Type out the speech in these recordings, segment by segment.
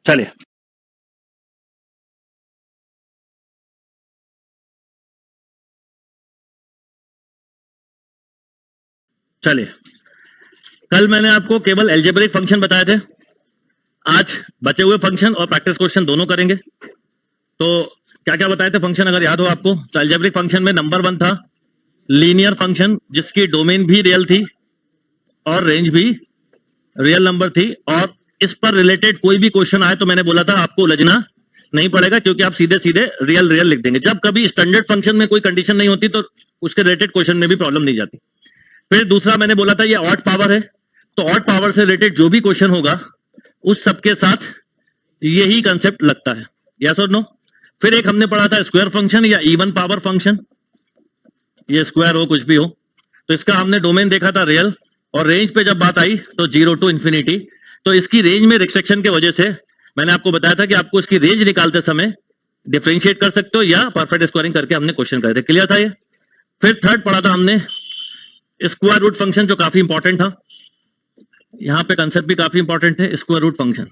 चलिए चलिए कल मैंने आपको केवल एल्जेब्रिक फंक्शन बताए थे। आज बचे हुए फंक्शन और प्रैक्टिस क्वेश्चन दोनों करेंगे। तो क्या क्या बताए थे फंक्शन, अगर याद हो आपको, तो एल्जेब्रिक फंक्शन में नंबर 1 था लीनियर फंक्शन, जिसकी डोमेन भी रियल थी और रेंज भी रियल नंबर थी। और इस पर रिलेटेड कोई भी क्वेश्चन आए तो मैंने बोला था आपको उलझना नहीं पड़ेगा, क्योंकि आप सीधे सीधे रियल रियल लिख देंगे। जब कभी स्टैंडर्ड फंक्शन में कोई कंडीशन नहीं होती तो उसके रिलेटेड क्वेश्चन में भी प्रॉब्लम नहीं जाती। फिर दूसरा मैंने बोला था ये ऑड पावर है, तो ऑड पावर से रिलेटेड जो भी क्वेश्चन होगा उस सबके साथ यही कंसेप्ट लगता है, यस और नो। फिर एक हमने पढ़ा था स्क्वायर फंक्शन या इवन पावर फंक्शन, ये स्क्वायर हो कुछ भी हो, तो इसका हमने डोमेन देखा था रियल। और रेंज पे जब बात आई तो 0 टू इंफिनिटी, तो इसकी रेंज में रिस्ट्रिक्शन के वजह से मैंने आपको बताया था कि आपको इसकी रेंज निकालते समय डिफरेंशिएट कर सकते हो या परफेक्ट स्क्वायरिंग करके हमने क्वेश्चन करे थे। क्लियर था ये। फिर थर्ड पढ़ा था हमने स्क्वायर रूट फंक्शन, जो काफी इंपॉर्टेंट था। यहां पे कंसेप्ट भी काफी इंपॉर्टेंट है, स्क्वायर रूट फंक्शन।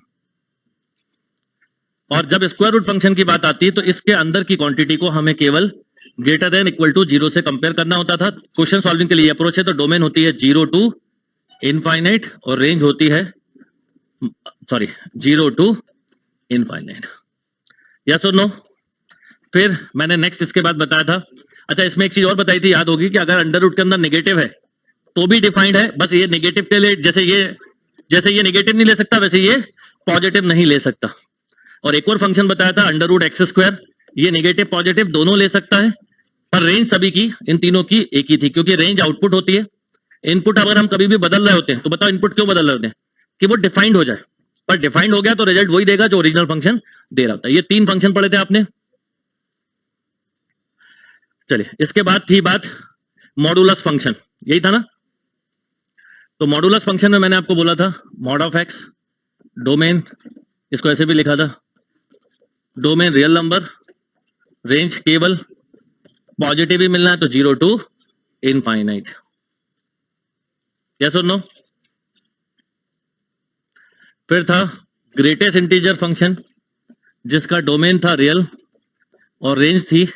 और जब स्क्वायर रूट फंक्शन की बात आती है तो इसके अंदर की क्वांटिटी को हमें केवल ग्रेटर देन इक्वल टू 0 से कंपेयर करना होता था। क्वेश्चन सॉल्विंग के लिए अप्रोच है, तो डोमेन होती है 0 टू इनफाइनाइट और रेंज होती है 0 टू इनफाइनाइट, यस और नो। फिर मैंने नेक्स्ट इसके बाद बताया था, अच्छा इसमें एक चीज और बताई थी, याद होगी, कि अगर अंडर रूट के अंदर नेगेटिव है तो भी डिफाइंड है। बस ये नेगेटिव के लिए, जैसे ये नेगेटिव नहीं ले सकता वैसे ये पॉजिटिव नहीं ले सकता। और एक और फंक्शन बताया था अंडर रूट एक्स स्क्वायर, ये नेगेटिव पॉजिटिव दोनों ले सकता है, पर रेंज सभी की इन तीनों की एक ही थी, क्योंकि रेंज आउटपुट होती है। इनपुट अगर हम कभी भी बदल रहे होते हैं तो बताओ इनपुट क्यों बदल रहे होते हैं, कि वो डिफाइंड हो जाए, पर डिफाइंड हो गया तो रिजल्ट वही देगा जो ओरिजिनल फंक्शन दे रहा होता है। ये 3 फंक्शन पढ़े थे आपने। चलिए इसके बाद थी बात मॉडुलस फंक्शन, यही था ना। तो मॉडुलस फंक्शन में मैंने आपको बोला था मॉड ऑफ एक्स, डोमेन, इसको ऐसे भी लिखा था, डोमेन रियल नंबर, रेंज केवल पॉजिटिव ही मिलना है तो 0 टू इनफाइनाइट, यस और नो। फिर था ग्रेटेस्ट इंटीजर फंक्शन, जिसका डोमेन था रियल और रेंज थी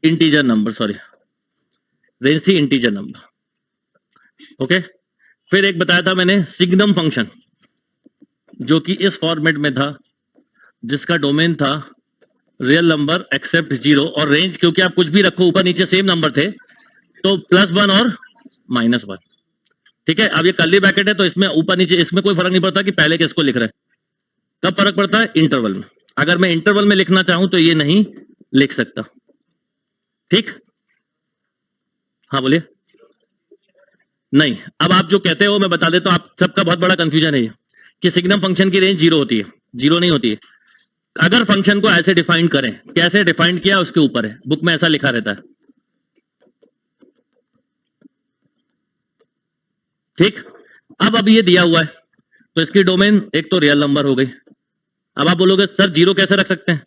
इंटीजर नंबर, रेंज थी इंटीजर नंबर, ओके। फिर एक बताया था मैंने सिग्नम फंक्शन, जो कि इस फॉर्मेट में था, जिसका डोमेन था रियल नंबर एक्सेप्ट 0 और रेंज, क्योंकि आप कुछ भी रखो ऊपर नीचे सेम नंबर थे, तो +1 और -1, ठीक है। अब ये कर्ली ब्रैकेट है तो इसमें ऊपर नीचे इसमें कोई फर्क नहीं पड़ता कि पहले किसको लिख रहे हैं। कब फर्क पड़ता है? इंटरवल में। अगर मैं इंटरवल में लिखना चाहूं तो ये नहीं लिख सकता, ठीक। हाँ बोलिए। नहीं, अब आप जो कहते हो मैं बता देता हूं, आप सबका बहुत बड़ा कंफ्यूजन है ये, कि सिग्नम फंक्शन की रेंज 0 होती है, 0 नहीं होती है। अगर फंक्शन को ऐसे डिफाइन करें, कैसे डिफाइन किया उसके ऊपर है, बुक में ऐसा लिखा रहता है, ठीक। अब ये दिया हुआ है तो इसकी डोमेन एक तो रियल नंबर हो गई। अब आप बोलोगे सर 0 कैसे रख सकते हैं?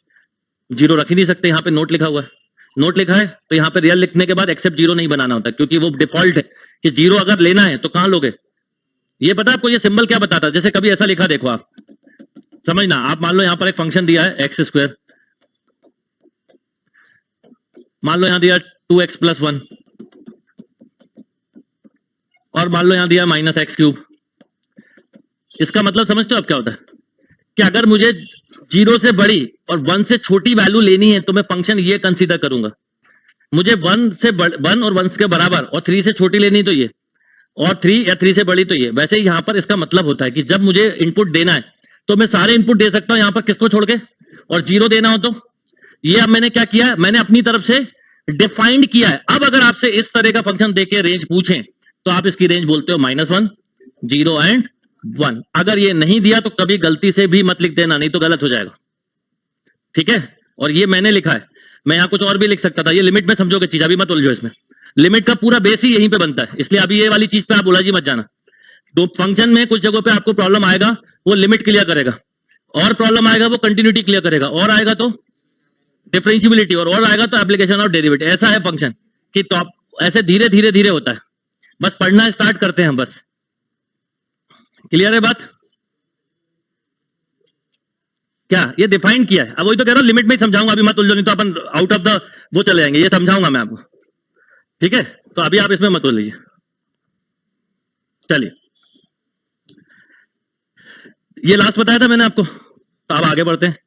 0 रख ही नहीं सकते, यहाँ पे नोट लिखा हुआ है, नोट लिखा है तो यहाँ पे रियल लिखने के बाद एक्सेप्ट 0 नहीं बनाना होता, क्योंकि वो डिफॉल्ट है कि 0 अगर लेना है तो कहां लोगे। ये पता है आपको ये सिंबल क्या बताता है? जैसे कभी ऐसा लिखा, देखो आप समझना, आप मान लो यहाँ पर एक फंक्शन दिया है एक्स स्क्वायर, मान लो यहाँ दिया 2x + 1, और मान लो यहाँ दिया -x³। इसका मतलब समझते हो आप क्या होता है? कि अगर मुझे 0 से बड़ी और 1 से छोटी वैल्यू लेनी है तो मैं फंक्शन ये कंसीडर करूंगा। मुझे 1 और 1 के बराबर और 3 से छोटी लेनी तो ये, और 3 या 3 से बड़ी तो ये। वैसे ही यहां पर इसका मतलब होता है कि जब मुझे इनपुट देना है तो मैं सारे इनपुट दे सकता हूं यहां पर, किसको छोड़ के, और 0 देना हो तो ये। अब मैंने क्या किया, मैंने अपनी तरफ से डिफाइंड किया है। अब अगर आपसे इस तरह का फंक्शन देके रेंज पूछें तो आप इसकी रेंज बोलते हो -1, 0 एंड 1। अगर ये नहीं दिया तो कभी गलती से भी मत लिख देना, नहीं तो गलत हो जाएगा, ठीक है। और ये मैंने लिखा है, मैं यहां कुछ और भी लिख सकता था। ये लिमिट में समझोगे चीज, अभी मत उलझो इसमें, लिमिट का पूरा बेस ही यहीं पे बनता है, इसलिए अभी ये वाली चीज पे आप उलझ ही मत जाना। तो फंक्शन में कुछ जगहों पे आपको प्रॉब्लम आएगा, वो लिमिट क्लियर करेगा, और प्रॉब्लम आएगा वो कंटिन्यूटी क्लियर करेगा, और आएगा तो डिफरेंशियबिलिटी, और आएगा तो एप्लीकेशन ऑफ डेरिवेटिव। ऐसा है फंक्शन कि तो आप ऐसे धीरे धीरे धीरे होता है, बस पढ़ना स्टार्ट करते हैं बस। क्लियर है बात? क्या ये डिफाइन किया है? अब वही तो कह रहा हूं, लिमिट में ही समझाऊंगा, अभी मत उलझो, नहीं तो अपन आउट ऑफ द वो चले जाएंगे। ये समझाऊंगा मैं आपको, ठीक है? तो अभी आप इसमें मत उलझिए। चलिए, ये लास्ट बताया था मैंने आपको, तो अब आगे बढ़ते हैं।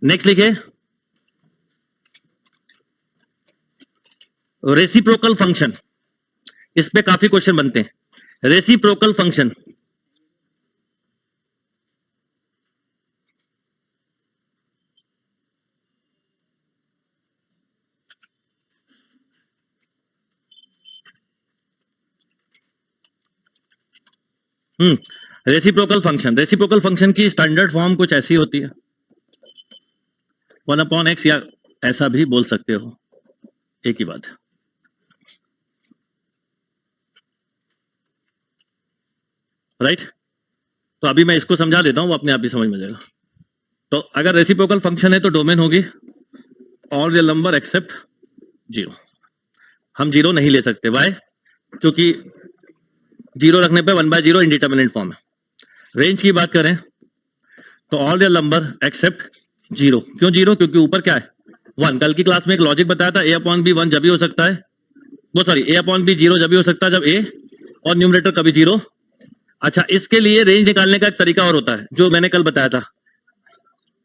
नेक्स्ट लिखिए, रेसिप्रोकल फंक्शन। इस पे काफी क्वेश्चन बनते हैं। Reciprocal function, reciprocal function. Reciprocal function की स्टैंडर्ड फॉर्म कुछ ऐसी होती है, 1/x, या ऐसा भी बोल सकते हो, एक ही बात है। राइट? तो अभी मैं इसको समझा देता हूं, वो अपने आप ही समझ में जाएगा। तो अगर रेसिप्रोकल फंक्शन है तो डोमेन होगी ऑल रियल नंबर एक्सेप्ट 0। हम 0 नहीं ले सकते, वाई? क्योंकि 0 रखने पे 1/0 इंडिटरमिनेट फॉर्म है। रेंज की बात करें तो ऑल रियल नंबर एक्सेप्ट 0। क्यों 0? क्योंकि ऊपर क्या है? 1। कल की क्लास में एक लॉजिक बताया था, a/b 1 जब भी हो सकता है, वो सॉरी a/b 0 जब भी हो सकता है जब a और न्यूमरेटर कभी 0। अच्छा, इसके लिए रेंज निकालने का एक तरीका और होता है जो मैंने कल बताया था।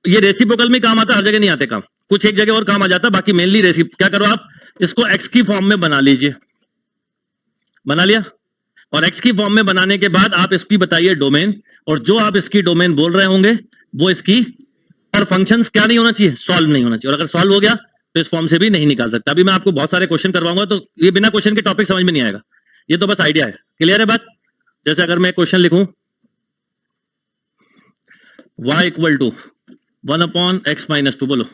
ये रेसिप्रोकल में काम आता है, हर जगह नहीं आते काम, कुछ एक जगह और काम आ जाता है, बाकी मेनली क्या करो आप, इसको x की फॉर्म में बना लीजिए। बना लिया? और x की फॉर्म में बनाने के बाद आप इसकी बताइए डोमेन, और जो आप इसकी डोमेन बोल रहे होंगे वो इसकी, और फंक्शंस क्या नहीं होना चाहिए? सॉल्व नहीं होना चाहिए। और अगर सॉल्व हो गया तो इस फॉर्म से भी नहीं निकाल सकता। अभी मैं आपको बहुत सारे क्वेश्चन करवाऊंगा, तो ये बिना क्वेश्चन के टॉपिक समझ में नहीं आएगा, ये तो बस आइडिया है। क्लियर है बात? जैसे अगर मैं क्वेश्चन लिखूं y इक्वल टू 1/x - 2, बोलो।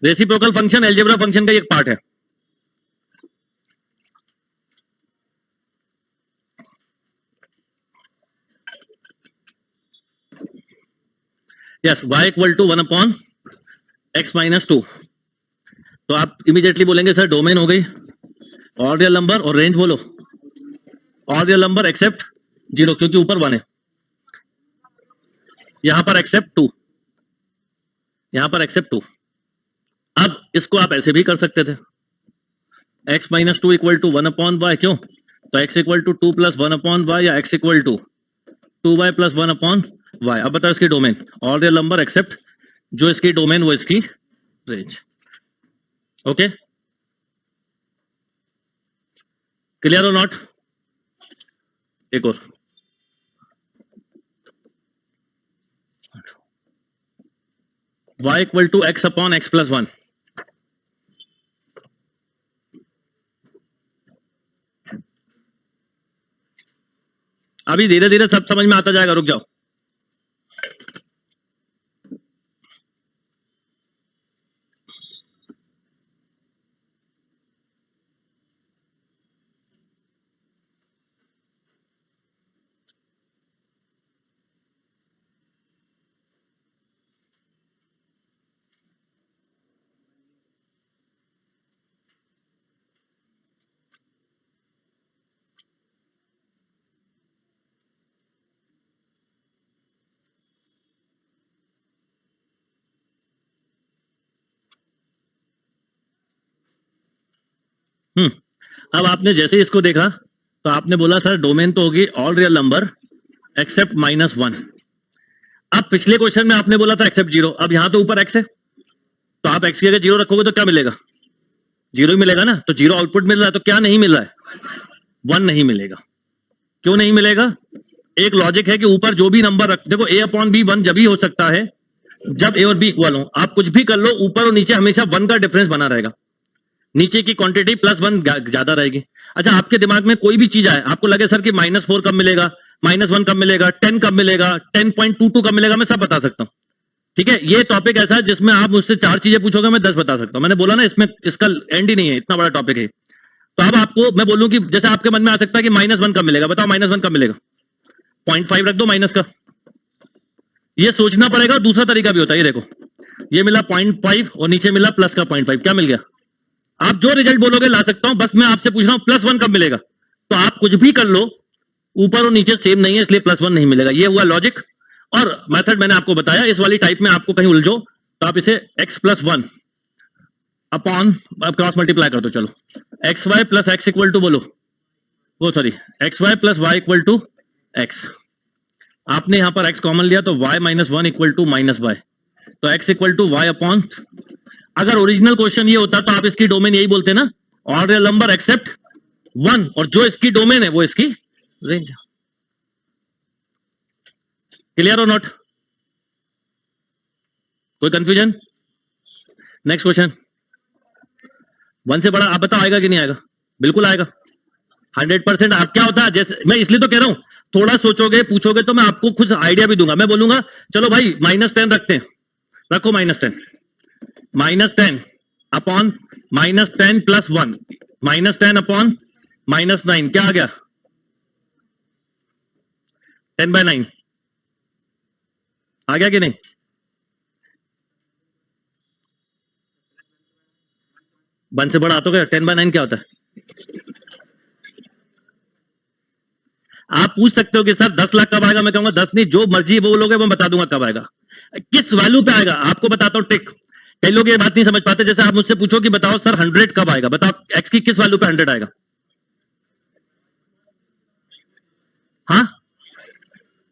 रेसिप्रोकल फंक्शन अलजेब्रा फंक्शन का एक पार्ट है। Yes, y equal to 1/x - 2। तो आप इमीडिएटली बोलेंगे सर डोमेन हो गई ऑल रियल नंबर, और रेंज बोलो ऑल रियल नंबर एक्सेप्ट 0, क्योंकि ऊपर 1 है, यहां पर एक्सेप्ट 2, यहां पर एक्सेप्ट 2। अब इसको आप ऐसे भी कर सकते थे, x - 2 इक्वल टू 1/y। क्यों? तो x इक्वल टू 2 + 1/y, या x equal to 2y + 1/y। अब बताओ इसकी domain all real number accept, जो इसकी डोमेन वो इसकी रेंज। ओके, क्लियर और नॉट? एक और, y इक्वल टू x/x + 1। अभी धीरे धीरे सब समझ में आता जाएगा, रुक जाओ। अब आपने जैसे इसको देखा तो आपने बोला सर डोमेन तो होगी ऑल रियल नंबर एक्सेप्ट -1। अब पिछले क्वेश्चन में आपने बोला था एक्सेप्ट 0, अब यहां तो ऊपर x है, तो आप x की जगह 0 रखोगे तो क्या मिलेगा? 0 ही मिलेगा ना। तो 0 आउटपुट मिल रहा है, तो क्या नहीं मिल रहा है? 1 नहीं मिलेगा। क्यों नहीं मिलेगा? एक लॉजिक है कि ऊपर जो भी नंबर रख, देखो a/b 1 जब ही हो सकता है जब a और b इक्वल हो। आप कुछ भी कर लो, ऊपर और नीचे हमेशा 1 का डिफरेंस बना रहेगा, नीचे की क्वांटिटी +1 ज्यादा रहेगी। अच्छा, आपके दिमाग में कोई भी चीज आए, आपको लगे सर कि -4 कब मिलेगा, -1 कब मिलेगा, 10 कब मिलेगा, 10.22 कब मिलेगा, मैं सब बता सकता हूं। ठीक है, ये टॉपिक ऐसा है जिसमें आप मुझसे 4 चीजें पूछोगे, मैं 10 बता सकता हूं। मैंने बोला ना, इसमें इसका एंड ही नहीं है, इतना बड़ा टॉपिक है। तो अब आपको मैं बोलूं कि जैसे आपके मन में आ सकता है कि -1 कब मिलेगा, बताओ -1 कब मिलेगा? 0.5 रख दो माइनस का, ये सोचना पड़ेगा। दूसरा तरीका भी होता है, ये देखो, ये मिला 0.5 और नीचे मिला प्लस का 0.5, क्या मिल गया? आप जो रिजल्ट बोलोगे ला सकता हूं, बस मैं आपसे पूछ रहा हूं +1 कब मिलेगा। तो आप कुछ भी कर लो, ऊपर और नीचे सेम नहीं है, इसलिए +1 नहीं मिलेगा। ये हुआ लॉजिक। और मेथड मैंने आपको बताया, इस वाली टाइप में आपको कहीं उलझो तो आप इसे x+1 अपॉन, अब क्रॉस मल्टीप्लाई कर दो, चलो xy plus x equal to, बोलो वो sorry xy plus y equal to x। आपने यहां पर x कॉमन लिया तो y minus 1 equal to minus y, तो x equal to y upon, अगर ओरिजिनल क्वेश्चन ये होता तो आप इसकी डोमेन यही बोलते ना, ऑड रियल नंबर एक्सेप्ट 1, और जो इसकी डोमेन है वो इसकी रेंज। क्लियर और नॉट? कोई कंफ्यूजन? Next question. 1 से बड़ा आप बताओ आएगा कि नहीं आएगा? बिल्कुल आएगा 100%। आप क्या होता है, जैसे मैं इसलिए तो कह रहा हूं, थोड़ा सोचोगे पूछोगे तो मैं आपको कुछ आइडिया भी दूंगा। मैं बोलूंगा चलो भाई -10 रखते हैं, रखो -10, -10 अपॉन -10 प्लस 1, -10 अपॉन -9, क्या आ गया? 10/9 आ गया कि नहीं? वन से बड़ा आता है? 10/9 क्या होता है? आप पूछ सकते हो कि सर 10 लाख कब आएगा? मैं कहूंगा 10 नहीं, जो मर्जी वो बोलोगे वो बता दूंगा कब आएगा, किस वैल्यू पे आएगा। आपको बताता हूं ट्रिक। कई लोग ये बात नहीं समझ पाते। जैसे आप मुझसे पूछो कि बताओ सर 100 कब आएगा, बताओ एक्स की किस वैल्यू पे 100 आएगा? हाँ,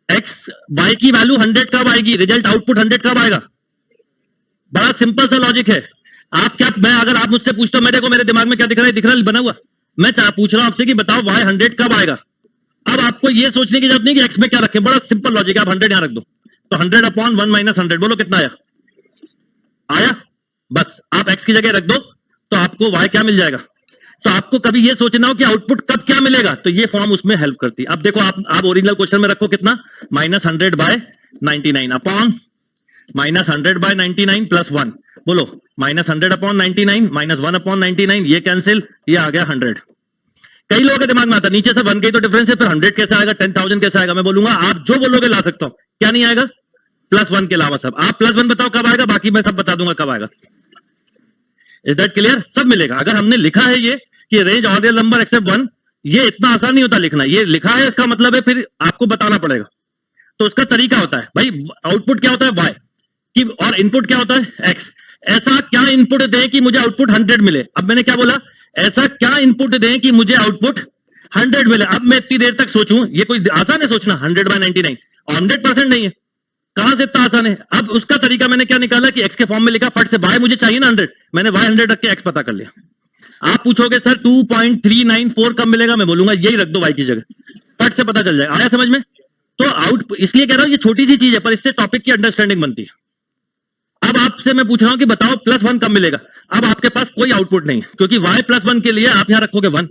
एक्स वाई की वैल्यू 100 कब आएगी? रिजल्ट आउटपुट 100 कब आएगा? बड़ा सिंपल सा लॉजिक है। आप क्या, मैं अगर आप मुझसे पूछते हो, मेरे को मेरे दिमाग में क्या दिख रहा है? दिख रहा है बना हुआ। मैं पूछ रहा हूं आपसे कि बताओ वाई 100 कब आएगा। अब आपको ये सोचने की जरूरत नहीं कि एक्स में क्या रखें, बड़ा सिंपल लॉजिक है। आप 100 यहां रख दो, तो 100 अपॉन 1 माइनस 100, बोलो कितना आया? आया? बस आप एक्स की जगह रख दो तो आपको वाई क्या मिल जाएगा। तो आपको कभी ये सोचना हो कि आउटपुट कब क्या मिलेगा, तो ये फॉर्म उसमें हेल्प करती है। अब देखो आप ओरिजिनल क्वेश्चन में रखो कितना, -100/99 अपॉन -100/99 प्लस 1, बोलो -100 अपॉन 99 -1 अपॉन 99, ये कैंसिल, ये आ गया 100। कई लोगों के दिमाग में आता है नीचे से 1 का तो डिफरेंस है, फिर 100 कैसे आएगा, 10,000 कैसे आएगा? मैं बोलूंगा आप जो बोलोगे ला सकता हूं, क्या नहीं आएगा? +1 के अलावा सब। आप +1 बताओ कब आएगा, बाकी मैं सब बता दूंगा कब आएगा। Is that clear? सब मिलेगा। अगर हमने लिखा है ये कि range odd real number accept 1, ये इतना आसान नहीं होता लिखना। ये लिखा है, इसका मतलब है फिर आपको बताना पड़ेगा। तो उसका तरीका होता है भाई, आउटपुट क्या होता है y की, और इनपुट क्या होता है x। ऐसा क्या इनपुट दें कि मुझे आउटपुट 100 मिले? अब मैंने क्या बोला, ऐसा क्या इनपुट दें कि मुझे आउटपुट 100 मिले। अब मैं इतनी देर तक सोचूं, ये कोई आसान है सोचना? 100/99 100% नहीं है, कहां से इतना आसान है? अब उसका तरीका मैंने क्या निकाला कि x के फॉर्म में लिखा, फट से y मुझे चाहिए ना 100, मैंने y 100 रख के x पता कर लिया। आप पूछोगे सर 2.394 कब मिलेगा? मैं बोलूंगा यही रख दो y की जगह, फट से पता चल जाएगा। आया समझ में? तो आउट, इसलिए कह रहा हूं ये छोटी सी चीज है, पर इससे टॉपिक की अंडरस्टैंडिंग बनती है। अब आपसे मैं पूछ रहा हूं कि बताओ +1 कब मिलेगा। अब आपके पास कोई आउटपुट नहीं है, क्योंकि y +1 के लिए आप यहां रखोगे 1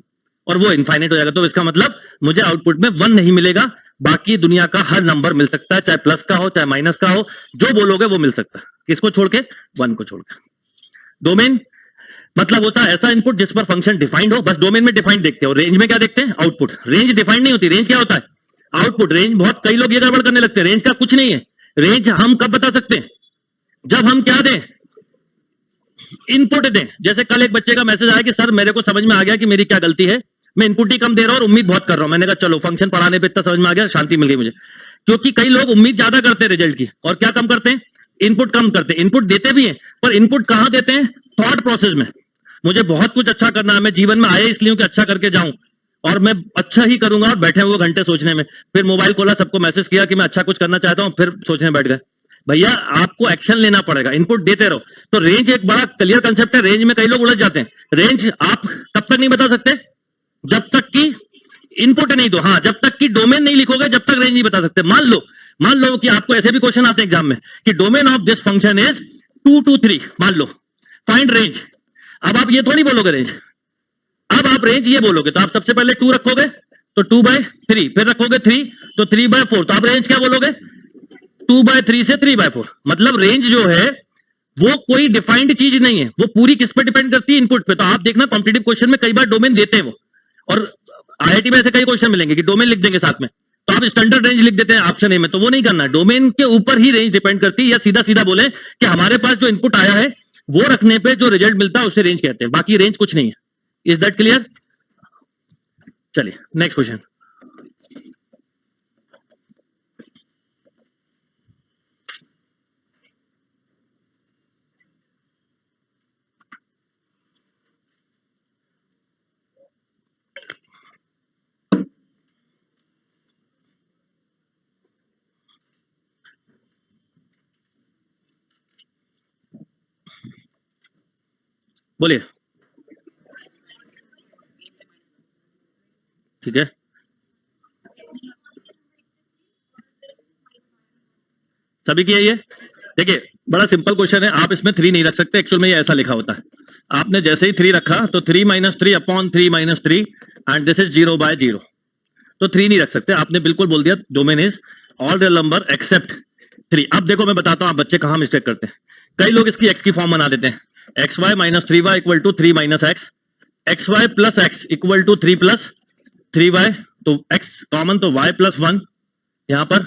और वो इनफाइनाइट हो जाएगा। तो इसका मतलब मुझे आउटपुट में 1 नहीं मिलेगा, बाकी दुनिया का हर नंबर मिल सकता है, चाहे प्लस का हो चाहे माइनस का हो, जो बोलोगे वो मिल सकता है। किसको छोड़ के? 1 को छोड़ के। डोमेन मतलब होता है ऐसा इनपुट जिस पर फंक्शन डिफाइंड हो, बस डोमेन में डिफाइंड देखते हो। रेंज में क्या देखते हैं? आउटपुट। रेंज डिफाइंड नहीं होती। रेंज क्या होता है? आउटपुट। रेंज बहुत, कई लोग ये गड़बड़ करने लगते हैं, रेंज का कुछ नहीं है। रेंज हम कब बता सकते हैं? जब हम क्या दें? इनपुट दें। जैसे कल एक बच्चे का मैसेज आया कि सर मेरे को समझ में आ गया कि मेरी क्या गलती है, मैं इनपुट ही कम दे रहा हूं और उम्मीद बहुत कर रहा हूं। मैंने कहा चलो फंक्शन पढ़ाने पे इतना समझ में आ गया, शांति मिल गई मुझे। क्योंकि कई लोग उम्मीद ज्यादा करते हैं रिजल्ट की और क्या कम करते हैं? इनपुट कम करते हैं। इनपुट देते भी हैं, पर इनपुट कहां देते हैं? थॉट प्रोसेस में। मुझे बहुत कुछ अच्छा करना है, मैं जीवन में आया इसलिए कि अच्छा करके जाऊं, और मैं अच्छा ही करूंगा, और बैठे हुए घंटे सोचने में, फिर मोबाइल खोला, सबको मैसेज किया कि मैं अच्छा कुछ करना चाहता हूं, फिर सोचने बैठ गए। भैया आपको एक्शन लेना पड़ेगा, इनपुट देते रहो। तो रेंज एक बड़ा क्लियर कंसेप्ट है। रेंज में कई लोग उलझ जाते हैं। रेंज आप कब तक नहीं बता सकते? जब तक कि इनपुट नहीं दो। हाँ, जब तक कि डोमेन नहीं लिखोगे जब तक रेंज नहीं बता सकते। मान लो कि आपको ऐसे भी क्वेश्चन आते हैं एग्जाम में कि domain of this function is 2 to 3, मान लो, फाइंड रेंज। अब आप ये थोड़ी बोलोगे रेंज, अब आप रेंज ये बोलोगे तो आप सबसे पहले 2 रखोगे तो 2/3, फिर रखोगे 3 तो 3/4, तो आप रेंज क्या बोलोगे? 2/3 से 3/4। मतलब रेंज जो है वो कोई डिफाइंड चीज नहीं है, वो पूरी किस पे डिपेंड करती है? इनपुट पे। तो आप देखना कॉम्पिटिटिव क्वेश्चन में कई बार डोमेन देते हैं वो, और आईआईटी में ऐसे कई क्वेश्चन मिलेंगे कि डोमेन लिख देंगे साथ में, तो आप स्टैंडर्ड रेंज लिख देते हैं ऑप्शन ए में, तो वो नहीं करना है। डोमेन के ऊपर ही रेंज डिपेंड करती है, या सीधा सीधा बोले कि हमारे पास जो इनपुट आया है वो रखने पे जो रिजल्ट मिलता है उसे रेंज कहते हैं, बाकी रेंज कुछ नहीं है। Is that clear? चलिए नेक्स्ट क्वेश्चन। बोलिए। ठीक है, सभी की है ये। देखिए बड़ा सिंपल क्वेश्चन है, आप इसमें 3 नहीं रख सकते, एक्चुअल में ये ऐसा लिखा होता है। आपने जैसे ही 3 रखा तो 3 - 3 अपॉन 3 - 3 एंड दिस इज 0/0, तो 3 नहीं रख सकते, आपने बिल्कुल बोल दिया domain is all real number accept 3। अब देखो मैं बताता हूं आप बच्चे कहां मिस्टेक करते हैं। कई लोग इसकी एक्स की फॉर्म बना देते हैं, xy - 3y equal to 3 - x, xy plus x equal to 3 plus 3y, तो x कॉमन तो y प्लस 1, यहां पर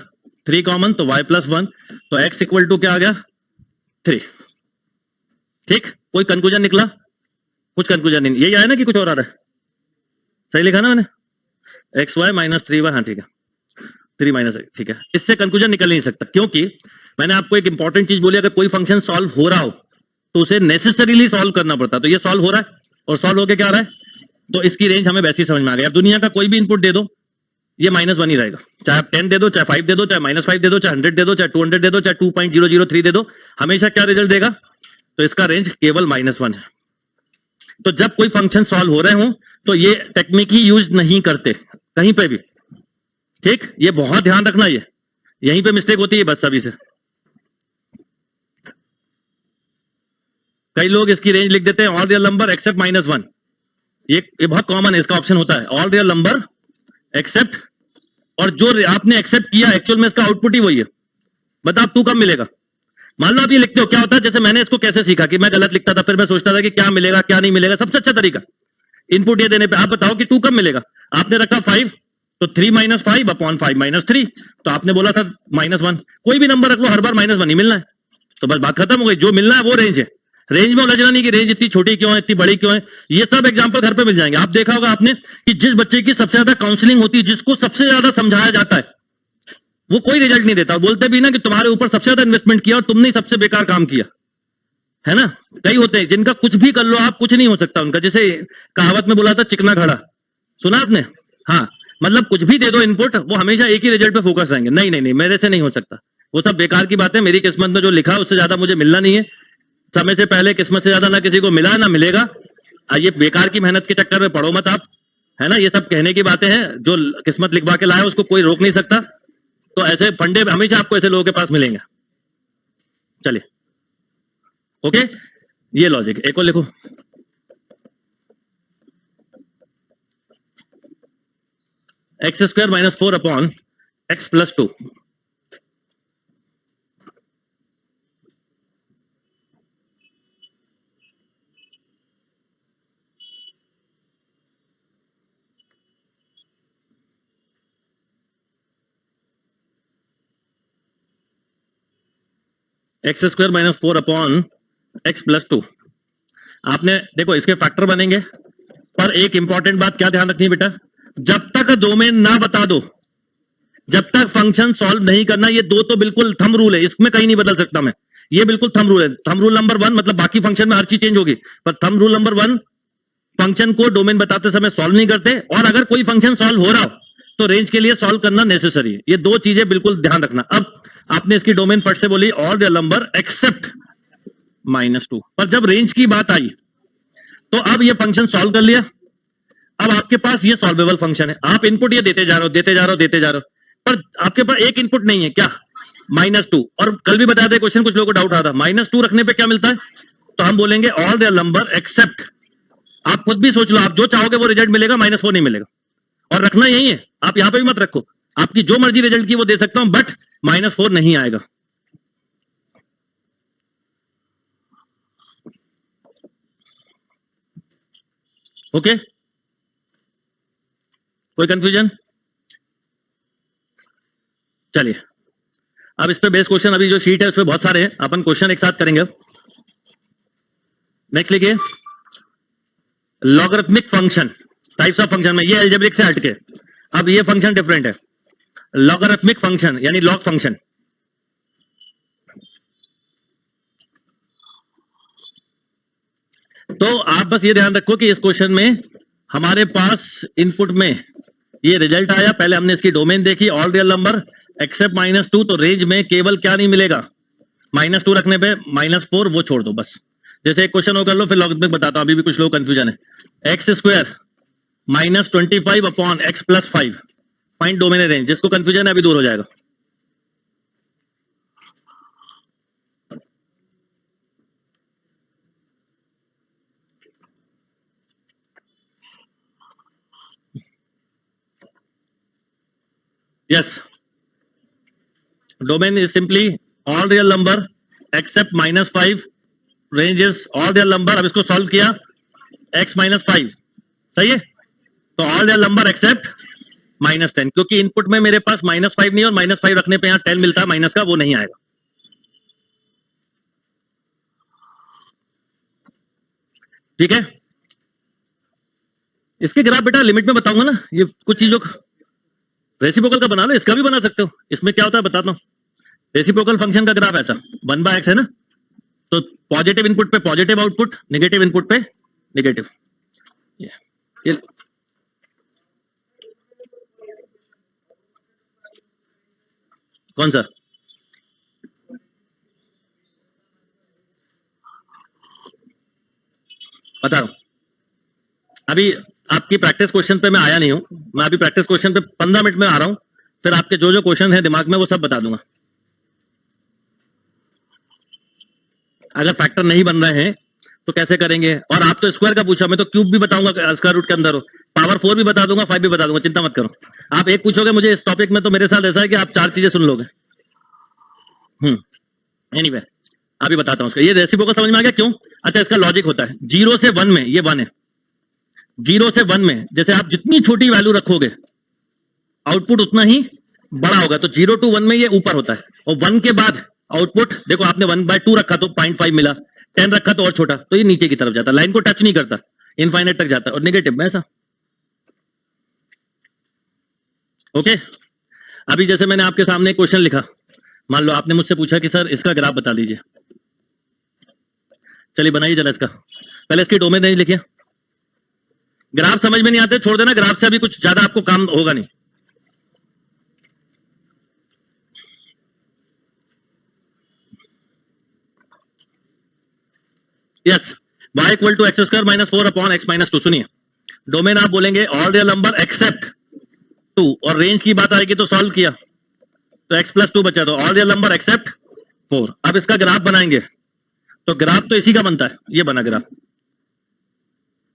3 कॉमन तो y प्लस 1, तो x इक्वल टू क्या आ गया 3। ठीक, कोई कंक्लूजन निकला? कुछ कंक्लूजन नहीं, यही आया ना कि कुछ और आ रहा है? सही लिखा ना मैंने, xy - 3y, हाँ ठीक है, 3 - x, ठीक है। इससे कंक्लूजन निकल नहीं सकता, क्योंकि मैंने आपको एक इंपॉर्टेंट चीज बोली, अगर कोई फंक्शन सॉल्व हो रहा हो तो उसे नेसेसरीली सॉल्व करना पड़ता है। तो ये सॉल्व हो रहा है और सॉल्व होके क्या आ रहा है, तो इसकी रेंज हमें वैसे ही समझ में आ गई। अब दुनिया का कोई भी इनपुट दे दो, ये -1 ही रहेगा, चाहे आप 10 दे दो, चाहे 5 दे दो, चाहे -5 दे दो, चाहे 100 दे दो, चाहे 200 दे दो, चाहे 2.003 दे दो, हमेशा क्या रिजल्ट देगा, तो इसका रेंज केवल -1 है। तो जब कोई फंक्शन सॉल्व हो रहे हो तो ये टेक्निक ही यूज नहीं करते कहीं पे भी। ठीक, ये बहुत ध्यान रखना, ये यहीं पे मिस्टेक होती है बस सभी से। कई लोग इसकी रेंज लिख देते हैं ऑल रियल नंबर एक्सेप्ट -1, ये बहुत कॉमन है, इसका ऑप्शन होता है ऑल रियल नंबर एक्सेप्ट, और जो आपने एक्सेप्ट किया एक्चुअल में इसका आउटपुट ही वही है। बता आप 2 कब मिलेगा? मान लो आप ये लिखते हो, क्या होता है, जैसे मैंने इसको कैसे सीखा कि मैं गलत लिखता था, फिर मैं सोचता था कि क्या मिलेगा क्या नहीं मिलेगा। सबसे अच्छा तरीका इनपुट ये देने पे, आप बताओ कि 2 कब मिलेगा। आपने रखा 5, तो 3 - 5 अपॉन 5 - 3, तो आपने बोला था -1। कोई भी नंबर रख लो, हर बार -1 ही मिलना है, तो बस बात खत्म हो गई। जो मिलना है वो रेंज है, रेंज में उलझना नहीं कि रेंज इतनी छोटी क्यों है, इतनी बड़ी क्यों है। ये सब एग्जांपल घर पे मिल जाएंगे। आप देखा होगा आपने कि जिस बच्चे की सबसे ज्यादा काउंसलिंग होती है, जिसको सबसे ज्यादा समझाया जाता है, वो कोई रिजल्ट नहीं देता। बोलते भी ना कि तुम्हारे ऊपर सबसे ज्यादा इन्वेस्टमेंट किया और तुमने ही सबसे बेकार काम किया, है ना। कई होते हैं जिनका कुछ भी कर लो आप, कुछ नहीं हो सकता उनका। जैसे कहावत में बोला था चिकना घड़ा, सुना आपने? हाँ, मतलब कुछ भी दे दो इनपुट, वो हमेशा एक ही रिजल्ट पे फोकस रहेंगे। नहीं नहीं नहीं, मेरे से नहीं हो सकता, वो सब बेकार की बात है। मेरी किस्मत में जो लिखा उससे ज्यादा मुझे मिलना नहीं है, समय से पहले किस्मत से ज्यादा ना किसी को मिला ना मिलेगा। ये बेकार की मेहनत के चक्कर में पढ़ो मत आप, है ना। ये सब कहने की बातें हैं, जो किस्मत लिखवा के लाया उसको कोई रोक नहीं सकता। तो ऐसे फंडे हमेशा आपको ऐसे लोगों के पास मिलेंगे। चलिए ओके, ये लॉजिक। एक और लिखो, x² - 4 upon x + 2। x² - 4 upon x + 2। आपने देखो इसके फैक्टर बनेंगे, पर एक इंपॉर्टेंट बात क्या ध्यान रखनी है बेटा, जब तक डोमेन ना बता दो, जब तक फंक्शन सॉल्व नहीं करना। ये 2 तो बिल्कुल थंब रूल है, इसमें कहीं नहीं बदल सकता मैं। ये बिल्कुल थंब रूल है। थंब रूल नंबर 1 मतलब बाकी फंक्शन में हर चीज चेंज होगी, पर थंब रूल नंबर 1 फंक्शन को डोमेन बताते समय सॉल्व नहीं करते, और अगर कोई फंक्शन सॉल्व हो रहा हो तो रेंज के लिए सॉल्व करना नेसेसरी है। ये 2 चीजें बिल्कुल ध्यान रखना। अब आपने इसकी डोमेन फट से बोली ऑल रियल नंबर एक्सेप्ट -2, पर जब रेंज की बात आई तो अब ये फंक्शन सॉल्व कर लिया। अब आपके पास ये सॉल्वेबल फंक्शन है, आप इनपुट ये देते जा रहे हो, देते जा रहे हो, देते जा रहे हो, पर आपके पास एक इनपुट नहीं है, क्या? -2। और कल भी बताया था क्वेश्चन, कुछ लोगों को डाउट आता, -2 रखने पे क्या मिलता है, तो हम बोलेंगे ऑल रियल नंबर एक्सेप्ट। आप खुद भी सोच लो, आप जो चाहोगे वो रिजल्ट मिलेगा, -4 नहीं मिलेगा। और रखना यही है, आप यहां पे भी मत रखो, आपकी जो मर्जी रिजल्ट की वो दे सकता हूं, बट -4 नहीं आएगा। ओके, कोई कंफ्यूजन? चलिए अब इस पे बेस क्वेश्चन, अभी जो शीट है उसमें बहुत सारे हैं, अपन क्वेश्चन एक साथ करेंगे। नेक्स्ट लिखिए, logarithmic function, types of function में ये अलजेब्रिक से हटके, अब ये फंक्शन डिफरेंट है। लॉगरिथमिक फंक्शन यानी लॉग फंक्शन, तो आप बस ये ध्यान रखो कि इस क्वेश्चन में हमारे पास इनपुट में ये रिजल्ट आया, पहले हमने इसकी डोमेन देखी ऑल रियल नंबर एक्सेप्ट -2, तो रेंज में केवल क्या नहीं मिलेगा, -2 रखने पे -4 वो छोड़ दो बस। जैसे एक क्वेश्चन हो कर लो, फिर लॉगरिथमिक बताता हूं, अभी भी कुछ लोग कंफ्यूजन है। X square minus 25 upon x plus 5 find domain range, जिसको कंफ्यूजन है अभी दूर हो जाएगा। Yes, domain is simply all real number accept -5, range is all real number. अब इसको सॉल्व किया, x -5 सही है, तो ऑल रियल नंबर एक्सेप्ट -10, क्योंकि इनपुट में मेरे पास -5 नहीं और -5 रखने पे यहाँ 10 मिलता है माइनस का, वो नहीं आएगा। ठीक है, इसके ग्राफ बेटा लिमिट में बताऊंगा ना, ये कुछ चीजों का रेसिप्रोकल का बना लो, इसका भी बना सकते हो। इसमें क्या होता है बताता हूं। रेसिप्रोकल फंक्शन का ग्राफ ऐसा 1/x है ना, तो पॉजिटिव इनपुट पे पॉजिटिव आउटपुट, नेगेटिव इनपुट पे नेगेटिव। ये कौन सा? बता रहा हूं, अभी आपकी प्रैक्टिस क्वेश्चन पे मैं आया नहीं हूं, मैं अभी प्रैक्टिस क्वेश्चन पे 15 मिनट में आ रहा हूं, फिर आपके जो जो क्वेश्चन है दिमाग में वो सब बता दूंगा। अगर फैक्टर नहीं बन रहे हैं तो कैसे करेंगे, और आप तो स्क्वायर का पूछा, मैं तो क्यूब भी बताऊंगा, स्क्वायर रूट के अंदर हो, पावर 4 भी बता दूंगा, 5 भी बता दूंगा, चिंता मत करो। आप एक पूछोगे मुझे इस टॉपिक में, तो मेरे साथ ऐसा है कि आप 4 चीजें सुन लोगे। एनीवे, अभी बताता हूं उसका। ये रेसिप्रोकल समझ में आ गया क्यों? अच्छा, इसका लॉजिक होता है 0 से 1 में, ये 1 है, 0 से 1 में जैसे आप जितनी छोटी वैल्यू रखोगे आउटपुट उतना ही बड़ा होगा, तो 0 to 1 में ये ऊपर होता है, और 1 के बाद आउटपुट देखो, आपने 1/2 रखा तो 0.5 मिला, 10 रखा तो और छोटा, तो ये नीचे की तरफ जाता, लाइन को टच नहीं करता, इनफाइनाइट तक जाता, और नेगेटिव में ऐसा। ओके, अभी जैसे मैंने आपके सामने क्वेश्चन लिखा, मान लो आपने मुझसे पूछा कि सर इसका ग्राफ बता दीजिए, चलिए बनाइए जरा इसका। पहले इसकी डोमेन रेंज लिखिए। ग्राफ समझ में नहीं आते छोड़ देना, ग्राफ से अभी कुछ ज्यादा आपको काम होगा नहीं। Yes, y equal to x square -4 upon x -2। सुनिए, डोमेन आप बोलेंगे ऑल रियल नंबर एक्सेप्ट 2, और रेंज की बात आएगी तो सॉल्व किया तो x + 2 बचा, तो ऑल रियल नंबर एक्सेप्ट 4। अब इसका ग्राफ बनाएंगे, तो ग्राफ तो इसी का बनता है, ये बना ग्राफ।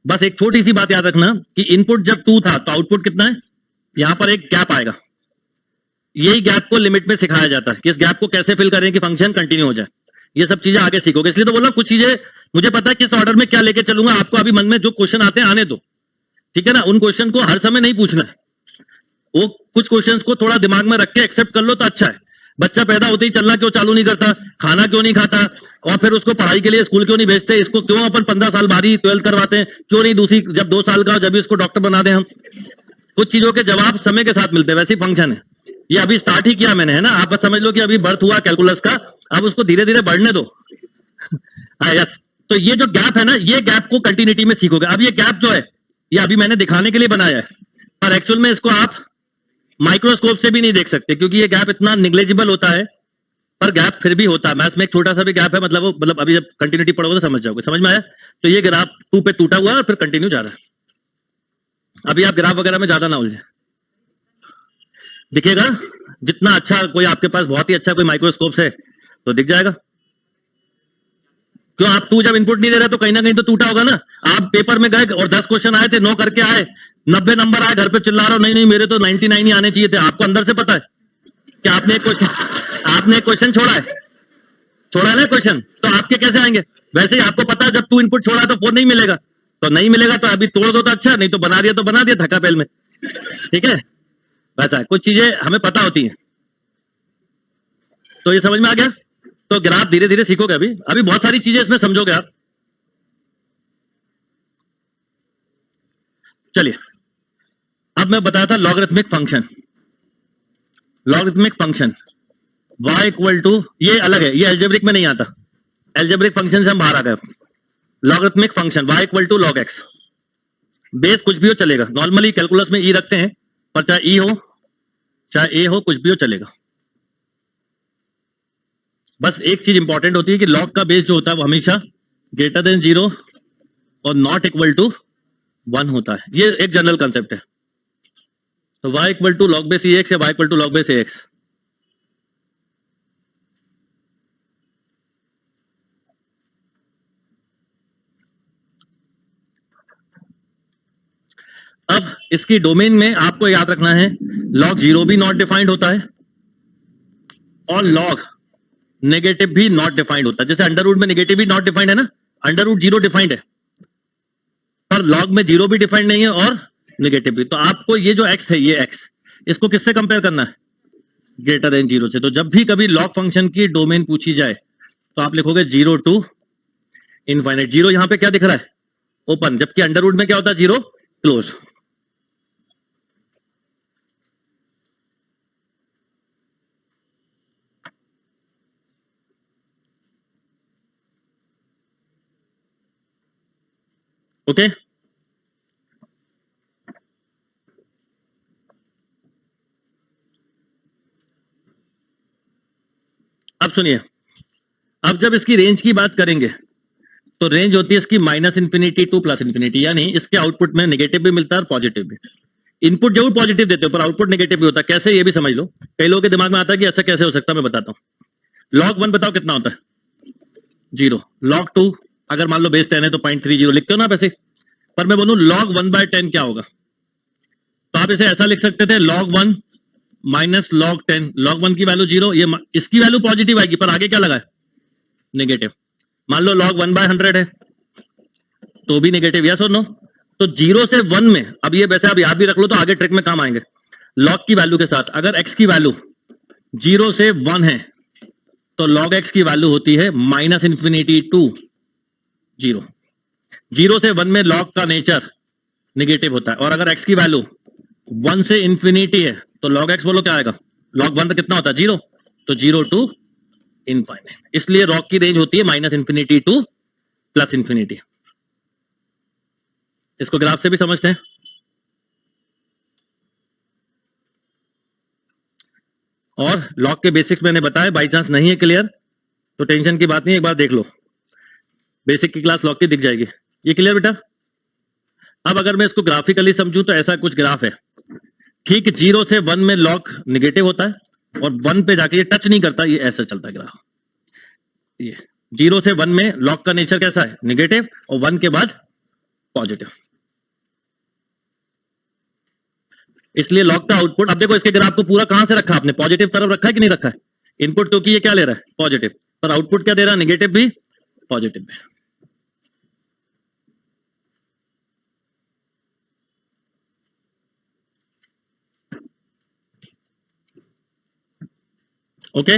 बस एक छोटी सी बात याद रखना कि इनपुट जब 2 था तो आउटपुट कितना है, यहां पर एक गैप आएगा, यही गैप को लिमिट में सिखाया जाता है कि इस गैप को कैसे फिल करें कि फंक्शन कंटिन्यू हो जाए। ये सब चीजें आगे सीखोगे, इसलिए तो बोला कुछ चीजें मुझे पता है किस ऑर्डर में क्या लेके चलूंगा, आपको अभी मन में जो क्वेश्चन आते हैं आने दो, ठीक है ना। उन क्वेश्चन को हर समय नहीं पूछना है, वो कुछ क्वेश्चंस को थोड़ा दिमाग में रख के एक्सेप्ट कर लो तो अच्छा है। बच्चा पैदा होते ही चलना क्यों चालू नहीं करता, खाना क्यों नहीं खाता, और फिर उसको पढ़ाई के लिए स्कूल क्यों नहीं भेजते, इसको क्यों अपन 15 साल बाद ही 12th करवाते हैं, क्यों नहीं दूसरी जब 2 साल का हो जब भी इसको डॉक्टर बना दें हम। कुछ चीजों के जवाब समय के साथ मिलते हैं, वैसे फंक्शन है। ये अभी स्टार्ट ही किया मैंने, है ना, आप बस समझ लो कि अभी बर्थ हुआ कैलकुलस का, अब उसको धीरे धीरे बढ़ने दो। यस, तो ये जो गैप है ना, ये गैप को कंटिन्यूटी में सीखोगे। अब ये गैप जो है ये अभी मैंने दिखाने के लिए बनाया है, पर एक्चुअल में इसको आप माइक्रोस्कोप से भी नहीं देख सकते, क्योंकि ये गैप इतना निग्लेजिबल होता है, पर गैप फिर भी होता है। मैथ्स में एक छोटा सा भी गैप है, मतलब अभी जब कंटिन्यूटी पढ़ोगे तो समझ जाओगे। समझ में आया? तो ये ग्राफ 2 पे टूटा हुआ है और फिर कंटिन्यू जा रहा है। अभी आप ग्राफ वगैरह में ज्यादा ना उलझे, दिखेगा जितना अच्छा कोई आपके पास बहुत ही अच्छा कोई माइक्रोस्कोप से तो दिख जाएगा। क्यों, आप 2 जब इनपुट नहीं दे रहे तो कहीं ना कहीं तो टूटा होगा ना। आप पेपर में गए और 10 क्वेश्चन आए थे, 9 करके आए, 90 नंबर आए, घर पे चिल्ला रहे हो नहीं नहीं मेरे तो 99 ही आने चाहिए थे। आपको अंदर से पता है कि आपने एक क्वेश्चन छोड़ा है ना क्वेश्चन, तो आपके कैसे आएंगे? वैसे ही आपको पता है जब 2 इनपुट छोड़ा तो 4 नहीं मिलेगा, तो नहीं मिलेगा तो अभी तोड़ दो तो अच्छा, नहीं तो बना दिया तो बना दिया धक्का पेल में, ठीक है। वैसा है, कुछ चीजें हमें पता होती हैं। तो ये समझ में आ गया? तो ग्राफ धीरे धीरे सीखोगे, अभी बहुत सारी चीजें इसमें समझोगे आप। चलिए, अब मैं बताया था logarithmic function. Logarithmic function y equal to, ये अलग है, ये एल्जेब्रिक में नहीं आता, एल्जेब्रिक फंक्शन से हम बाहर आ गए। Logarithmic function y equal to log x, base कुछ भी हो चलेगा। नॉर्मली कैलकुलस में ई रखते हैं, पर चाहे ई हो चाहे ए हो, कुछ भी हो चलेगा। बस एक चीज इंपॉर्टेंट होती है कि लॉग का बेस जो होता है वो हमेशा ग्रेटर देन 0 और नॉट इक्वल टू 1 होता है। ये एक जनरल कंसेप्ट है। तो y equal to log base ax या y equal to log base ax। अब इसकी डोमेन में आपको याद रखना है लॉग 0 भी नॉट डिफाइंड होता है और लॉग नेगेटिव भी नॉट डिफाइंड होता है। जैसे अंडर रूट में नेगेटिव भी नॉट डिफाइंड है ना, अंडर रूट 0 डिफाइंड है, पर लॉग में 0 भी डिफाइंड नहीं है और नेगेटिव भी। तो आपको ये जो x है, ये x, इसको किससे कंपेयर करना है? ग्रेटर देन 0 से। तो जब भी कभी लॉग फंक्शन की डोमेन पूछी जाए तो आप लिखोगे 0 टू इनफाइनाइट। 0 यहां पे क्या दिख रहा है? ओपन, जबकि अंडर रूट में क्या होता है? 0 क्लोज। ओके अब सुनिए, अब जब इसकी रेंज की बात करेंगे तो रेंज होती है इसकी minus infinity to plus infinity, यानी इसके आउटपुट में नेगेटिव भी मिलता है और पॉजिटिव भी। इनपुट जरूर पॉजिटिव देते हो पर आउटपुट नेगेटिव भी होता है। कैसे, ये भी समझ लो। कई लोगों के दिमाग में आता है कि ऐसा कैसे हो सकता है, मैं बताता हूं। log 1 बताओ कितना होता है? 0। log 2 अगर मान लो बेस 10 है तो 0.30 लिखते हो ना वैसे, पर मैं बोलूं log 1/10 क्या होगा? तो आप इसे ऐसा लिख सकते थे log 1 माइनस log 10। log 1 की वैल्यू 0, ये इसकी वैल्यू पॉजिटिव आएगी पर आगे क्या लगा है? नेगेटिव। मान लो log 1/100 है तो भी नेगेटिव, यस और नो? तो 0 से 1 में, अब ये वैसे आप याद भी रख लो तो आगे ट्रिक में काम आएंगे। log की वैल्यू के साथ अगर x की वैल्यू 0 से 1 है तो log x की वैल्यू होती है माइनस इंफिनिटी टू 0। 0 से 1 में log का नेचर नेगेटिव होता है और अगर x की वैल्यू 1 से इंफिनिटी है तो log x बोलो क्या आएगा? log 1 कितना होता है? 0। तो 0 टू इनफाइनाइट, इसलिए log की रेंज होती है minus infinity to plus infinity. इसको ग्राफ से भी समझते हैं। और log के बेसिक्स मैंने बताया, बाई चांस नहीं है क्लियर तो टेंशन की बात नहीं, एक बार देख लो, बेसिक की क्लास log की दिख जाएगी। ये क्लियर बेटा? अब अगर मैं इसको ग्राफिकली समझूं तो ऐसा कुछ ग्राफ है, ठीक 0 से 1 में log नेगेटिव होता है और 1 पे जाके ये टच नहीं करता, ये ऐसा चलता है ग्राफ। ये 0 से 1 में log का नेचर कैसा है? नेगेटिव, और 1 के बाद पॉजिटिव। इसलिए log का आउटपुट, अब देखो इसके ग्राफ को पूरा कहां से रखा आपने? पॉजिटिव तरफ रखा है कि नहीं रखा है? इनपुट क्योंकि ये क्या ले रहा है? पॉजिटिव, पर आउटपुट क्या दे रहा है? नेगेटिव भी पॉजिटिव भी। ओके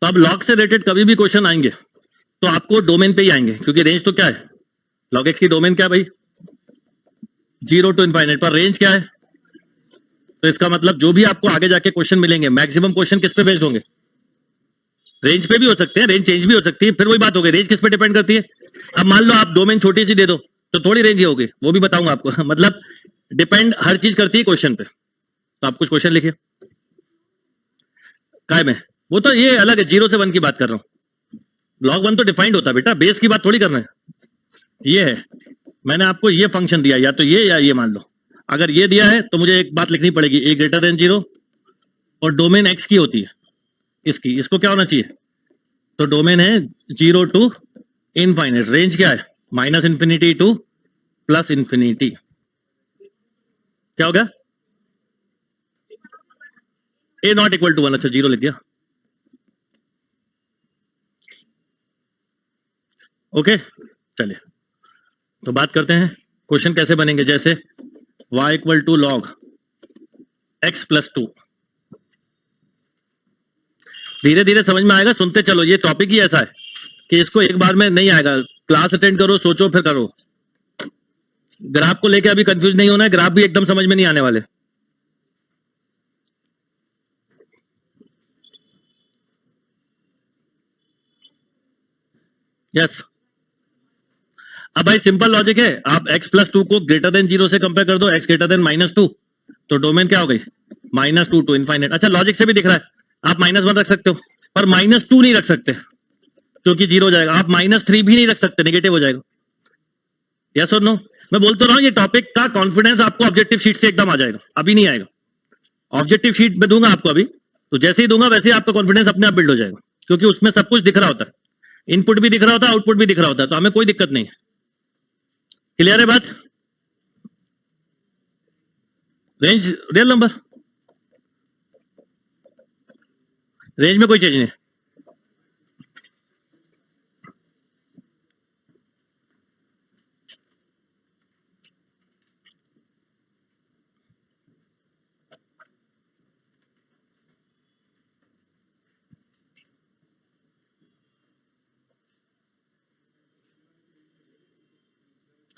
तो अब log से रिलेटेड कभी भी क्वेश्चन आएंगे तो आपको डोमेन पे ही आएंगे, क्योंकि रेंज तो क्या है? log x की डोमेन क्या है भाई? 0 टू इनफाइनाइट, पर रेंज क्या है? तो इसका मतलब जो भी आपको आगे जाके क्वेश्चन मिलेंगे मैक्सिमम क्वेश्चन किस पे बेस्ड होंगे? रेंज पे भी हो सकते हैं, रेंज चेंज भी हो सकती है। फिर वही बात हो गई, रेंज किस पे डिपेंड करती है? अब मान लो आप डोमेन छोटी सी दे दो तो थोड़ी रेंज ही होगी, वो भी बताऊंगा आपको। मतलब डिपेंड हर चीज करती है क्वेश्चन पे। तो आप कुछ क्वेश्चन लिखिए काय में, वो तो ये अलग है, 0 से 1 की बात कर रहा हूं। log 1 तो डिफाइंड होता है बेटा, बेस की बात थोड़ी करना है। ये है, मैंने आपको ये फंक्शन दिया, या तो ये या ये मान लो। अगर ये दिया है तो मुझे एक बात लिखनी पड़ेगी, a ग्रेटर देन 0 और डोमेन x की होती है इसकी, इसको क्या होना चाहिए? तो डोमेन है 0 टू इनफाइनाइट, रेंज क्या है? Minus infinity to plus infinity. क्या हो गया? a नॉट इक्वल टू 1, अच्छा 0 लिख दिया। ओके चलिए तो बात करते हैं क्वेश्चन कैसे बनेंगे। जैसे y equal to log x plus 2, धीरे धीरे समझ में आएगा, सुनते चलो। ये टॉपिक ही ऐसा है कि इसको एक बार में नहीं आएगा, क्लास अटेंड करो, सोचो फिर करो। ग्राफ को लेके अभी कंफ्यूज नहीं होना है, ग्राफ भी एकदम समझ में नहीं आने वाले। यस अब भाई सिंपल लॉजिक है, आप x प्लस 2 को ग्रेटर देन 0 से कंपेयर कर दो, x ग्रेटर देन -2, तो डोमेन क्या हो गई -2 टू इनफाइनाइट। अच्छा लॉजिक से भी दिख रहा है, आप -1 रख सकते हो पर -2 नहीं रख सकते क्योंकि 0 हो जाएगा। आप -3 भी नहीं रख सकते, नेगेटिव हो जाएगा। यस और नो? मैं बोलता रहा हूं ये टॉपिक का कॉन्फिडेंस आपको ऑब्जेक्टिव शीट से एकदम आ जाएगा, अभी नहीं आएगा। ऑब्जेक्टिव शीट में दूंगा आपको अभी, तो जैसे ही दूंगा वैसे ही आपका कॉन्फिडेंस अपने आप बिल्ड हो जाएगा, क्योंकि उसमें सब कुछ दिख रहा होता है, इनपुट भी दिख रहा होता है, आउटपुट भी दिख रहा होता है, तो हमें कोई दिक्कत नहीं है। क्लियर है बात? रेंज रियल नंबर, रेंज में कोई चेंज नहीं।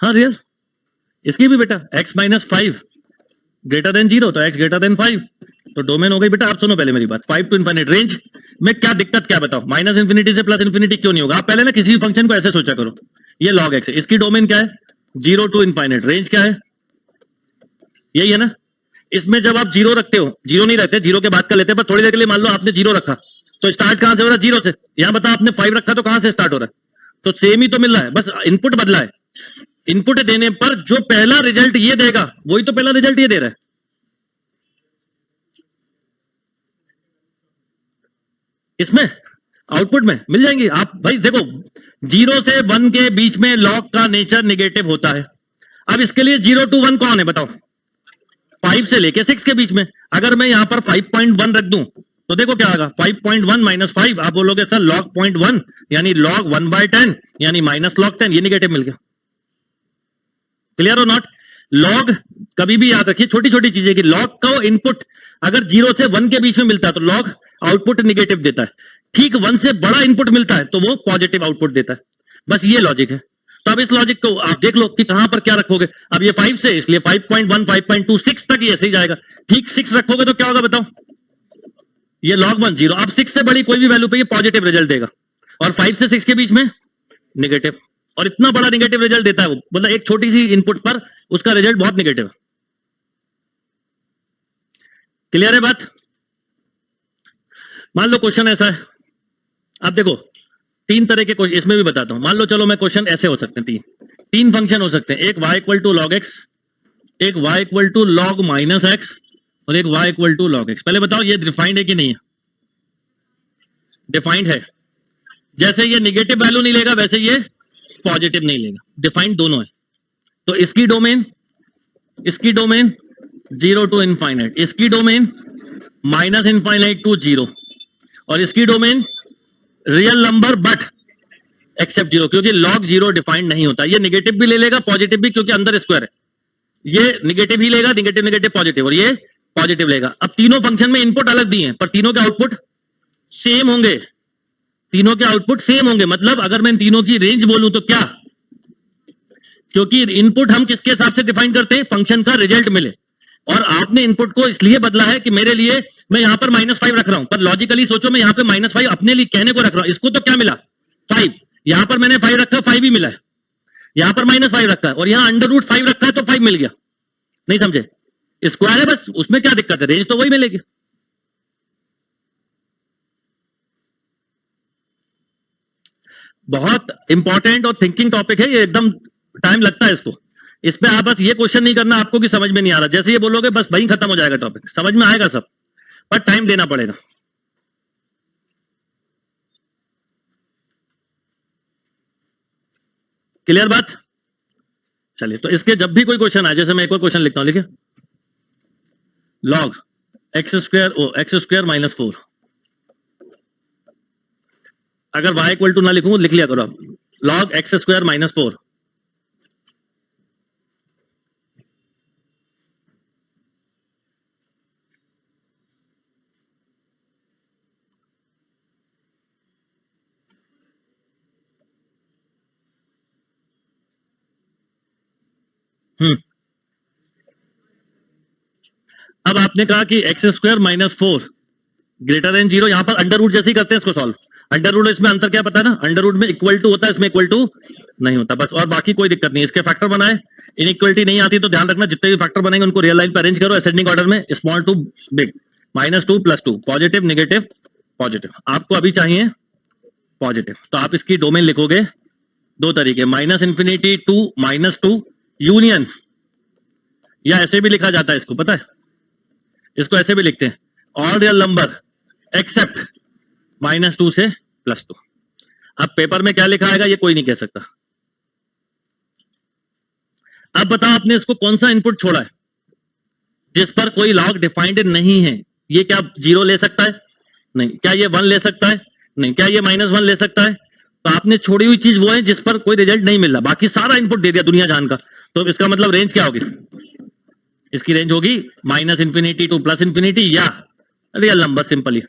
हाँ रियल, इसकी भी बेटा x -5 ग्रेटर देन 0 तो x ग्रेटर देन 5, तो डोमेन हो गई बेटा। आप सुनो पहले मेरी बात, 5 टू इनफाइनाइट। रेंज में क्या दिक्कत क्या बताओ, -इंफिनिटी से +इंफिनिटी क्यों नहीं होगा? आप पहले ना किसी भी फंक्शन को ऐसे सोचा करो, ये log x है, इसकी डोमेन क्या है 0 टू इनफाइनाइट, रेंज क्या है यही है ना। इसमें जब आप 0 रखते हो, 0 नहीं रहते, 0 के बाद का लेते हैं, पर थोड़ी देर के लिए मान लो आपने 0 रखा तो स्टार्ट कहां से हो रहा है 0 से। यहां बताओ आपने 5 रखा तो कहां से स्टार्ट हो रहा है, तो सेम ही तो मिल रहा है, बस इनपुट बदला है। इनपुट देने पर जो पहला रिजल्ट ये देगा वही तो पहला रिजल्ट ये दे रहा है। इसमें आउटपुट में मिल जाएंगी आप भाई। देखो 0 से 1 के बीच में लॉग का नेचर नेगेटिव होता है। अब इसके लिए 0 टू 1 कौन है बताओ, 5 से लेके 6 के बीच में। अगर मैं यहां पर 5.1 रख दूं तो देखो क्या आएगा, 5.1 - 5। आप बोलोगे सर log 0.1 यानी log 1/10 यानी -log 10, ये नेगेटिव मिल गया। क्लियर और नॉट? लॉग कभी भी याद रखिए, छोटी छोटी चीजें की लॉग का इनपुट अगर 0 से 1 के बीच में मिलता है तो लॉग आउटपुट नेगेटिव देता है, ठीक 1 से बड़ा इनपुट मिलता है तो वो पॉजिटिव आउटपुट देता है। बस ये लॉजिक है। तो अब इस लॉजिक को आप देख लो कि कहां पर क्या रखोगे। अब ये 5 से, इसलिए 5.1 5.2 6 तक ये ऐसे ही जाएगा। ठीक 6 रखोगे तो क्या होगा बताओ, ये log 1 0। अब 6 से बड़ी कोई भी वैल्यू पे ये पॉजिटिव रिजल्ट देगा, और 5 से 6 के बीच में नेगेटिव, और इतना बड़ा नेगेटिव रिजल्ट देता है वो, मतलब एक छोटी सी इनपुट पर उसका रिजल्ट बहुत नेगेटिव है। क्लियर है बात? मान लो क्वेश्चन ऐसा है, अब देखो 3 तरह के क्वेश्चन इसमें भी बताता हूं। मान लो चलो मैं क्वेश्चन ऐसे हो सकते हैं, तीन फंक्शन हो सकते हैं, एक y = log x, एक y = log -x और एक y = log x। पहले बताओ ये डिफाइंड है कि नहीं है? डिफाइंड है। जैसे ये नेगेटिव वैल्यू नहीं लेगा वैसे ये पॉजिटिव नहीं लेगा, डिफाइंड दोनों है। तो इसकी डोमेन 0 टू इनफाइनाइट, इसकी डोमेन -इंफाइनाइट टू 0, और इसकी domain real number but except 0, क्योंकि log 0 डिफाइंड नहीं होता। ये नेगेटिव भी ले लेगा पॉजिटिव भी, क्योंकि अंदर स्क्वायर है। ये नेगेटिव ही लेगा, नेगेटिव नेगेटिव पॉजिटिव, और ये पॉजिटिव लेगा। अब तीनों फंक्शन में इनपुट अलग दिए हैं पर तीनों के आउटपुट सेम होंगे, तीनों के आउटपुट सेम होंगे। मतलब अगर मैं इन तीनों की रेंज बोलूं तो क्या, क्योंकि इनपुट हम किसके हिसाब से डिफाइन करते हैं, फंक्शन का रिजल्ट मिले, और आपने इनपुट को इसलिए बदला है कि मेरे लिए मैं यहां पर -5 रख रहा हूं, पर लॉजिकली सोचो मैं यहां पे -5 अपने लिए कहने को रख रहा हूं। इसको तो क्या मिला 5, यहां पर मैंने 5 रखा 5 ही मिला है, यहां पर -5 रखा है और यहां √5 रखा है तो 5 मिल गया। नहीं समझे? स्क्वायर है बस, उसमें क्या दिक्कत है, रेंज तो वही मिलेगी। बहुत इंपॉर्टेंट और थिंकिंग टॉपिक है ये, एकदम टाइम लगता है इसको। इस पे आप बस ये क्वेश्चन नहीं करना आपको कि समझ में नहीं आ रहा, जैसे ये बोलोगे बस वहीं खत्म हो जाएगा टॉपिक, समझ में आएगा सब, पर टाइम देना पड़ेगा। क्लियर बात? चलिए, तो इसके जब भी कोई क्वेश्चन आए, जैसे मैं एक और क्वेश्चन लिखता हूं, लिखिए log x² -4। अगर y = ना लिखूं लिख लिया करो आप, log x² -4। अब आपने कहा कि x² -4 ग्रेटर देन 0, यहां पर अंडर रूट जैसे ही करते हैं इसको सॉल्व। अंडर रूट इसमें अंतर क्या पता है ना, अंडर रूट में इक्वल टू होता है, इसमें इक्वल टू नहीं होता बस, और बाकी कोई दिक्कत नहीं। इसके फैक्टर बनाए, इनइक्वलिटी नहीं आती तो ध्यान रखना जितने भी फैक्टर बनेंगे उनको रियल लाइन पे अरेंज करो असेंडिंग ऑर्डर में, small to big, -2 +2, positive negative positive. आपको अभी चाहिए पॉजिटिव, तो आप इसकी डोमेन लिखोगे दो तरीके, -∞ टू -2 यूनियन, या ऐसे भी लिखा जाता है इसको, पता है इसको ऐसे भी लिखते हैं, ऑल रियल नंबर एक्सेप्ट -2 से +2। अब पेपर में क्या लिखा आएगा ये कोई नहीं कह सकता। अब बताओ आपने इसको कौन सा इनपुट छोड़ा है जिस पर कोई लॉग डिफाइंड नहीं है? ये क्या 0 ले सकता है? नहीं। क्या ये 1 ले सकता है? नहीं। क्या ये -1 ले सकता है? तो आपने छोड़ी हुई चीज वो है जिस पर कोई रिजल्ट नहीं मिल रहा, बाकी सारा इनपुट दे दिया दुनिया जान का। तो इसका मतलब रेंज क्या होगी? इसकी रेंज होगी -∞ टू +∞, या रियल नंबर सिंपली।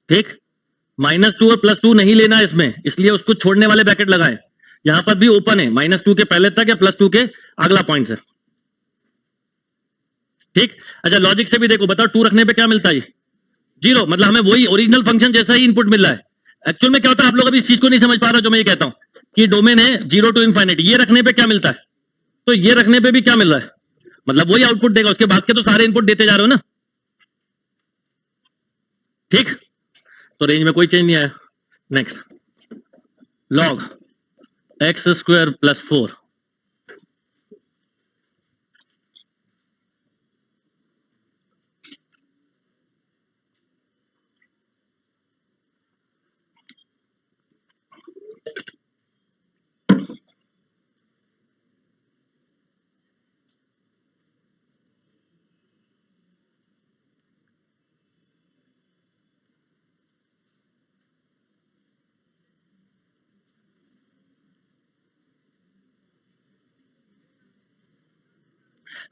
ठीक, -2 और +2 नहीं लेना है इसमें, इसलिए उसको छोड़ने वाले ब्रैकेट लगाए। यहां पर भी ओपन है, -2 के पहले तक या +2 के अगला पॉइंट से। ठीक, अच्छा लॉजिक से भी देखो, बताओ 2 रखने पे क्या मिलता है? 0, मतलब हमें वही ओरिजिनल फंक्शन जैसा ही इनपुट मिल रहा है। एक्चुअल में क्या होता है, आप लोग अभी इस चीज को नहीं समझ पा रहे हो जो मैं ये कहता हूं कि डोमेन है 0 टू इनफाइनाइट, ये रखने पे क्या मिलता है, तो ये रखने पे भी क्या मिल रहा है, मतलब वही आउटपुट देगा, उसके बाद के तो सारे इनपुट देते जा रहे हो ना। ठीक, तो रेंज में कोई चेंज नहीं आया। नेक्स्ट, लॉग x² + 4,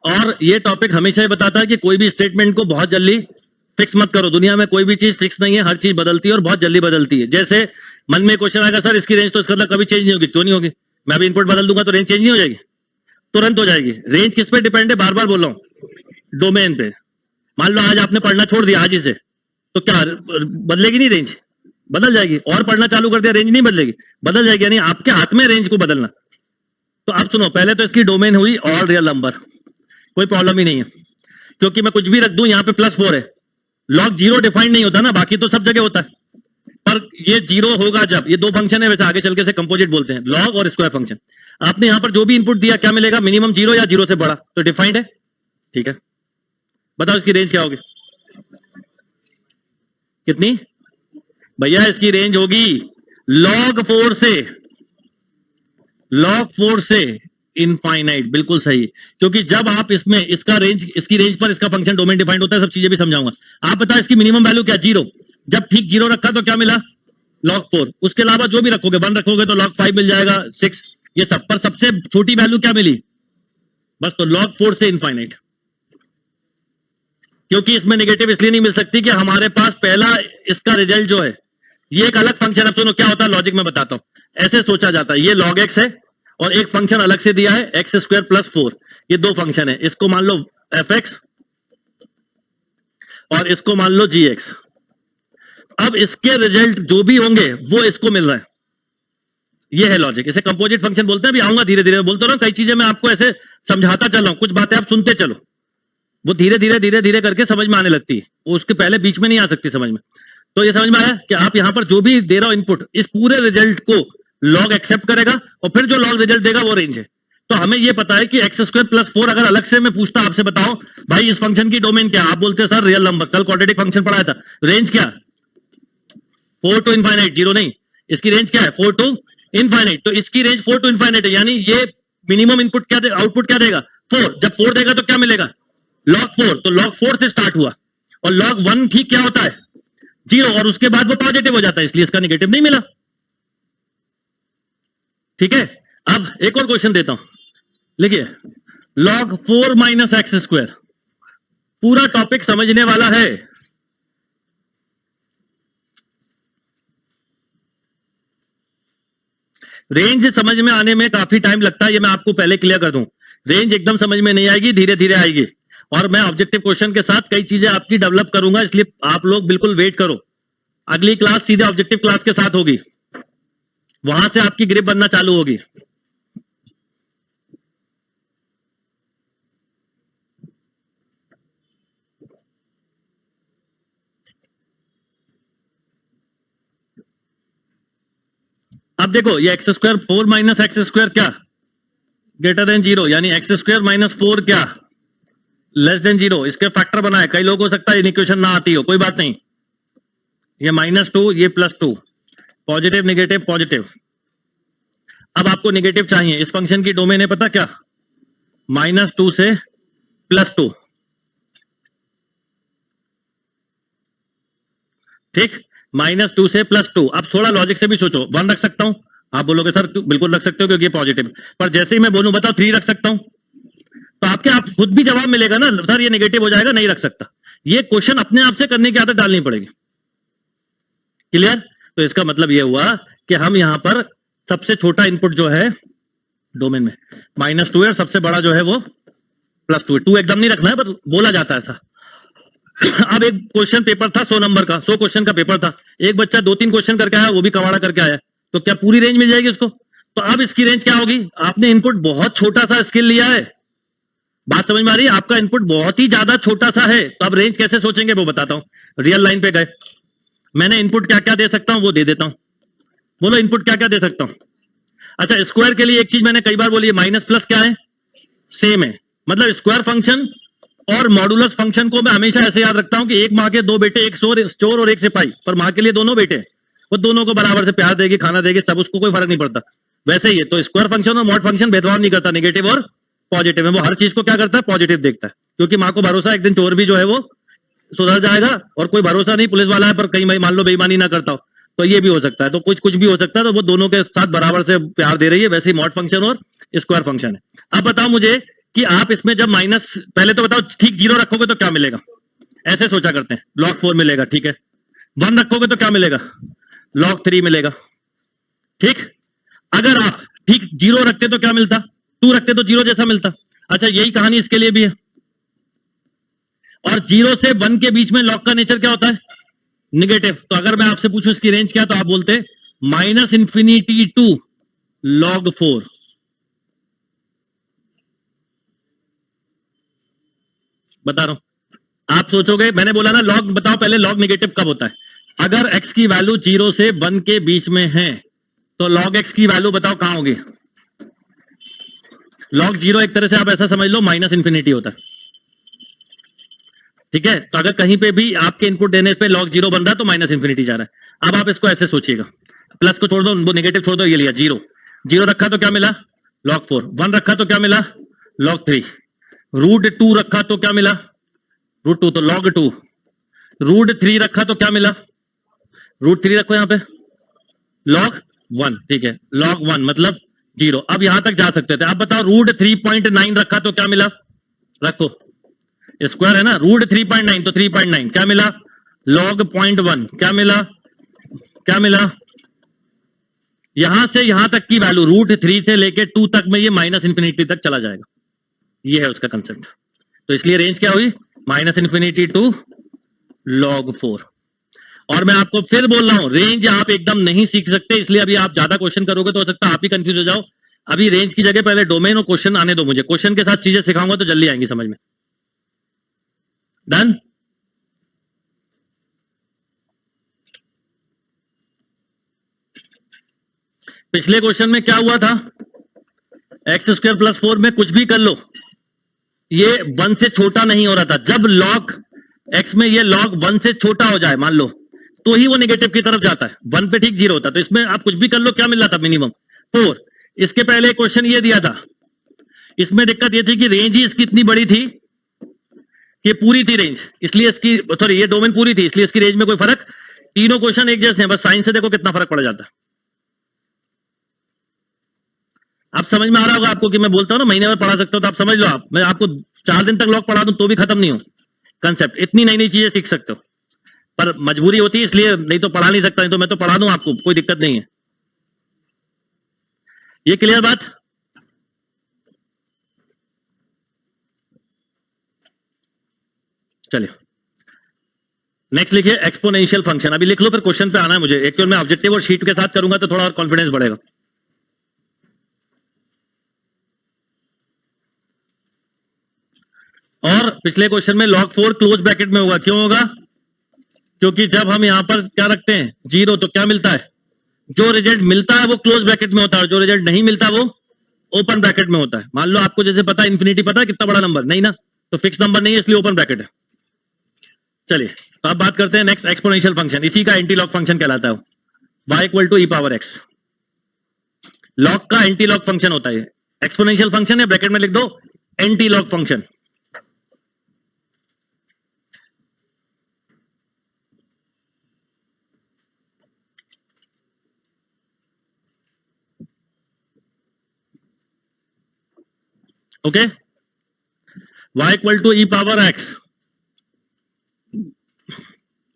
और ये टॉपिक हमेशा ही बताता है कि कोई भी स्टेटमेंट को बहुत जल्दी फिक्स मत करो। दुनिया में कोई भी चीज फिक्स नहीं है, हर चीज बदलती है और बहुत जल्दी बदलती है। जैसे मन में क्वेश्चन आएगा सर इसकी रेंज तो इसका मतलब कभी चेंज नहीं होगी, क्यों नहीं होगी? मैं अभी इनपुट बदल दूंगा तो रेंज चेंज नहीं हो जाएगी? तुरंत हो जाएगी। रेंज किस पे डिपेंड है, बार बार बोल रहा हूं, डोमेन पे। मान लो आज आपने पढ़ना छोड़ दिया आज ही से, तो क्या बदलेगी नहीं रेंज? बदल जाएगी। और पढ़ना चालू कर दिया, रेंज नहीं बदलेगी? बदल जाएगी। यानी आपके हाथ में रेंज को बदलना। तो अब सुनो, पहले तो इसकी डोमेन हुई ऑल रियल नंबर, कोई प्रॉब्लम ही नहीं है, क्योंकि मैं कुछ भी रख दूं, यहां पे +4 है, लॉग 0 डिफाइंड नहीं होता ना, बाकी तो सब जगह होता है, पर ये 0 होगा जब ये दो फंक्शन है, वैसे आगे चल के से कंपोजिट बोलते हैं, लॉग और स्क्वायर फंक्शन। आपने यहां पर जो भी इनपुट दिया क्या मिलेगा, मिनिमम 0 या 0 से बड़ा, तो डिफाइंड है। ठीक है, बताओ इसकी रेंज क्या होगी? कितनी भैया? इसकी रेंज होगी log 4 से इनफाइनाइट। बिल्कुल सही, क्योंकि जब आप इसमें इसका रेंज, इसकी रेंज पर इसका फंक्शन डोमेन डिफाइंड होता है, सब चीजें भी समझाऊंगा। आप बताओ इसकी मिनिमम वैल्यू क्या? 0। जब ठीक 0 रखा तो क्या मिला? log 4। उसके अलावा जो भी रखोगे, 1 रखोगे तो log 5 मिल जाएगा, 6, ये सब पर सबसे छोटी वैल्यू क्या मिली? बस, तो log 4 से इनफाइनाइट। क्योंकि इसमें नेगेटिव इसलिए नहीं मिल सकती कि हमारे पास पहला इसका रिजल्ट जो है ये एक अलग फंक्शन। अब सुनो क्या होता है, लॉजिक में बताता हूं। ऐसे सोचा जाता है, ये log x है और एक फंक्शन अलग से दिया है x² + 4, ये दो फंक्शन है, इसको मान लो fx और इसको मान लो gx। अब इसके रिजल्ट जो भी होंगे वो इसको मिल रहा है, ये है लॉजिक। इसे कंपोजिट फंक्शन बोलते हैं। अभी आऊंगा धीरे धीरे, बोलते रहो, कई चीजें मैं आपको ऐसे समझाता चल रहा हूं, कुछ बातें आप सुनते चलो, वो धीरे धीरे करके समझ में आने लगती है, वो उसके पहले बीच में नहीं आ सकती समझ में। तो ये समझ में आया कि आप यहां पर जो भी दे रहा हो इनपुट, इस पूरे रिजल्ट को लॉग एक्सेप्ट करेगा और फिर जो लॉग रिजल्ट देगा वो रेंज है। तो हमें ये पता है कि x² + 4, अगर अलग से मैं पूछता आपसे, बताओ भाई इस फंक्शन की डोमेन क्या, आप बोलते सर रियल नंबर, कल क्वाड्रेटिक फंक्शन पढ़ाया था, रेंज क्या? 4 टू इनफाइनाइट, 0 नहीं। इसकी रेंज क्या है? 4 टू इनफाइनाइट। तो इसकी रेंज 4 टू इनफाइनाइट है, यानी ये मिनिमम इनपुट क्या आउटपुट क्या देगा? 4। जब 4 देगा तो क्या मिलेगा? log 4। तो log 4 से स्टार्ट हुआ, और log 1 ठीक क्या होता है? 0, और उसके बाद वो पॉजिटिव हो जाता है, इसलिए इसका नेगेटिव नहीं मिला। ठीक है, अब एक और क्वेश्चन देता हूं, लिखिए log 4 - x²। पूरा टॉपिक समझने वाला है। रेंज समझ में आने में काफी टाइम लगता है, ये मैं आपको पहले क्लियर कर दूं। रेंज एकदम समझ में नहीं आएगी, धीरे धीरे आएगी। और मैं ऑब्जेक्टिव क्वेश्चन के साथ कई चीजें आपकी डेवलप करूंगा, इसलिए आप लोग बिल्कुल वेट करो। अगली क्लास सीधे ऑब्जेक्टिव क्लास के साथ होगी, वहां से आपकी ग्रिप बनना चालू होगी। अब देखो ये x square 4 minus x square क्या ग्रेटर देन 0, यानी एक्स स्क्वायर माइनस 4 क्या लेस देन 0। इसके फैक्टर बनाए, कई लोगों को सकता है इक्वेशन ना आती हो, कोई बात नहीं। ये -2, ये +2, पॉजिटिव निगेटिव पॉजिटिव। अब आपको निगेटिव चाहिए, इस फंक्शन की डोमेन है पता क्या, -2 से +2, ठीक, -2 से +2। अब थोड़ा लॉजिक से भी सोचो, 1 रख सकता हूं, आप बोलोगे सर बिल्कुल रख सकते हो क्योंकि ये पॉजिटिव, पर जैसे ही मैं बोलूं बताओ 3 रख सकता हूं, तो आपके आप खुद भी जवाब मिलेगा ना, सर ये नेगेटिव हो जाएगा, नहीं रख सकता। ये क्वेश्चन अपने आप से करने की आदत डालनी पड़ेगी। क्लियर? तो इसका मतलब ये हुआ कि हम यहां पर सबसे छोटा इनपुट जो है डोमेन में -2 है, और सबसे बड़ा जो है वो +2 है। 2 एकदम नहीं रखना है, पर बोला जाता है ऐसा। अब एक क्वेश्चन पेपर था 100 नंबर का, 100 क्वेश्चन का पेपर था, एक बच्चा 2-3 क्वेश्चन करके आया, वो भी कवाड़ा करके आया, तो क्या पूरी रेंज मिल जाएगी उसको? तो अब इसकी रेंज क्या होगी? आपने इनपुट बहुत छोटा सा स्किल लिया है, बात समझ में आ रही है? आपका इनपुट बहुत ही ज्यादा छोटा सा है, तो अब रेंज कैसे सोचेंगे वो बताता हूं। रियल लाइन पे गए, मैंने इनपुट क्या क्या दे सकता हूं वो दे देता हूं। बोलो इनपुट क्या क्या दे सकता हूं। अच्छा, स्क्वायर के लिए एक चीज मैंने कई बार बोली है, माइनस प्लस क्या है, सेम है। मतलब स्क्वायर फंक्शन और मॉडुलस फंक्शन को मैं हमेशा ऐसे याद रखता हूं कि एक माँ के 2 बेटे, एक चोर और एक सिपाही, पर माँ के लिए दोनों बेटे, वो दोनों को बराबर से प्यार देगी, खाना देगी, सब, उसको कोई फर्क नहीं पड़ता। वैसे ही है, तो स्क्वायर फंक्शन और मॉड फंक्शन भेदभाव नहीं करता, नेगेटिव और पॉजिटिव है, वो हर चीज को क्या करता है, पॉजिटिव देखता है, क्योंकि माँ को भरोसा एक दिन चोर भी जो है वो सुधर जाएगा, और कोई भरोसा नहीं, पुलिस वाला है पर कहीं मान लो बेईमानी ना करता हो, तो ये भी हो सकता है, तो कुछ कुछ भी हो सकता है, तो वो दोनों के साथ बराबर से प्यार दे रही है। वैसे ही मॉड फंक्शन और स्क्वायर फंक्शन है। अब बताओ मुझे कि आप इसमें जब माइनस, पहले तो बताओ ठीक 0 रखोगे तो क्या मिलेगा, ऐसे सोचा करते हैं, log 4 मिलेगा, ठीक है। 1 रखोगे तो क्या मिलेगा, log 3 मिलेगा, ठीक। अगर आप ठीक 0 रखते तो क्या मिलता, 2 रखते तो 0 जैसा मिलता। अच्छा, यही कहानी इसके लिए भी है। और 0 से 1 के बीच में लॉग का नेचर क्या होता है, निगेटिव। तो अगर मैं आपसे पूछूं इसकी रेंज क्या, तो आप बोलते -∞ टू log 4। बता रहा हूं, आप सोचोगे, मैंने बोला ना लॉग, बताओ पहले लॉग निगेटिव कब होता है, अगर x की वैल्यू 0 से 1 के बीच में है, तो log x की वैल्यू बताओ कहां होगी। log 0 एक तरह से आप ऐसा समझ लो -∞ होता है, ठीक है। तो अगर कहीं पे भी आपके इनपुट देने पे log 0 बन रहा है तो -∞ जा रहा है। अब आप इसको ऐसे सोचिएगा, प्लस को छोड़ दो, वो नेगेटिव छोड़ दो, ये लिया 0, 0 रखा तो क्या मिला, log 4, 1 रखा तो क्या मिला, log 3, √2 रखा तो क्या मिला, √2, तो log 2, √3 रखा तो क्या मिला, √3 रखो यहां पे, log 1, ठीक है, log 1 मतलब 0। अब यहां तक जा सकते थे। अब बताओ √3.9 रखा तो क्या मिला, रखो, स्क्वायर है ना, √3.9 तो 3.9 क्या मिला, log 0.1 क्या मिला, क्या मिला, यहां से यहां तक की वैल्यू √3 से लेके 2 तक में ये -∞ तक चला जाएगा, ये है उसका कंसेप्ट। तो इसलिए रेंज क्या हुई, -∞ टू log 4। और मैं आपको फिर बोल रहा हूं, रेंज आप एकदम नहीं सीख सकते, इसलिए अभी आप ज्यादा क्वेश्चन करोगे तो हो सकता है आप ही कंफ्यूज हो जाओ। अभी रेंज की जगह पहले डोमेन और क्वेश्चन आने दो मुझे, क्वेश्चन के साथ चीजें सिखाऊंगा तो जल्दी आएंगी समझ में। डन। पिछले क्वेश्चन में क्या हुआ था, x² + 4 में कुछ भी कर लो, ये 1 से छोटा नहीं हो रहा था। जब log x में ये log 1 से छोटा हो जाए मान लो, तो ही वो नेगेटिव की तरफ जाता है, 1 पे ठीक 0 होता है। तो इसमें आप कुछ भी कर लो, क्या मिल रहा था, मिनिमम 4। इसके पहले क्वेश्चन ये दिया था, इसमें दिक्कत ये थी कि रेंज ही इसकी इतनी बड़ी थी कि पूरी थी रेंज, इसलिए इसकी, सॉरी ये डोमेन पूरी थी, इसलिए इसकी रेंज में कोई फर्क, तीनों क्वेश्चन एक जैसे हैं, बस साइन से देखो कितना फर्क पड़ जाता है। आप समझ में आ रहा होगा आपको कि मैं बोलता हूं ना महीने में पढ़ा सकते हो, तो आप समझ लो, आप, मैं आपको 4 दिन तक लॉग पढ़ा दूं तो भी खत्म नहीं हो कंसेप्ट, इतनी नई नई चीजें सीख सकते हो, पर मजबूरी होती है इसलिए, नहीं तो पढ़ा नहीं सकता, नहीं तो मैं तो पढ़ा दूं आपको, कोई दिक्कत नहीं है। ये क्लियर बात। चलिए नेक्स्ट लिखिए एक्सपोनेंशियल फंक्शन। अभी लिख लो फिर क्वेश्चन पे आना है मुझे। एक तो मैं ऑब्जेक्टिव और शीट के साथ करूंगा तो थोड़ा और कॉन्फिडेंस बढ़ेगा। और पिछले क्वेश्चन में log 4 क्लोज ब्रैकेट में होगा। क्यों होगा? क्योंकि जब हम यहां पर क्या रखते हैं जीरो तो क्या मिलता है, जो रिजल्ट मिलता है वो क्लोज ब्रैकेट में होता है, जो रिजल्ट नहीं मिलता वो ओपन ब्रैकेट में होता है। मान लो आपको जैसे पता है इन्फिनिटी पता है कितना बड़ा नंबर नहीं ना, तो फिक्स नंबर नहीं है इसलिए ओपन ब्रैकेट है। चलिए तो अब बात करते हैं नेक्स्ट एक्सपोनेंशियल फंक्शन। इसी का एंटी लॉग फंक्शन कहलाता है। y equal to e power x. Log का एंटी लॉग फंक्शन होता है। एक्सपोनेंशियल फंक्शन है, ब्रैकेट में लिख दो anti log function. Okay, y equal to e power x,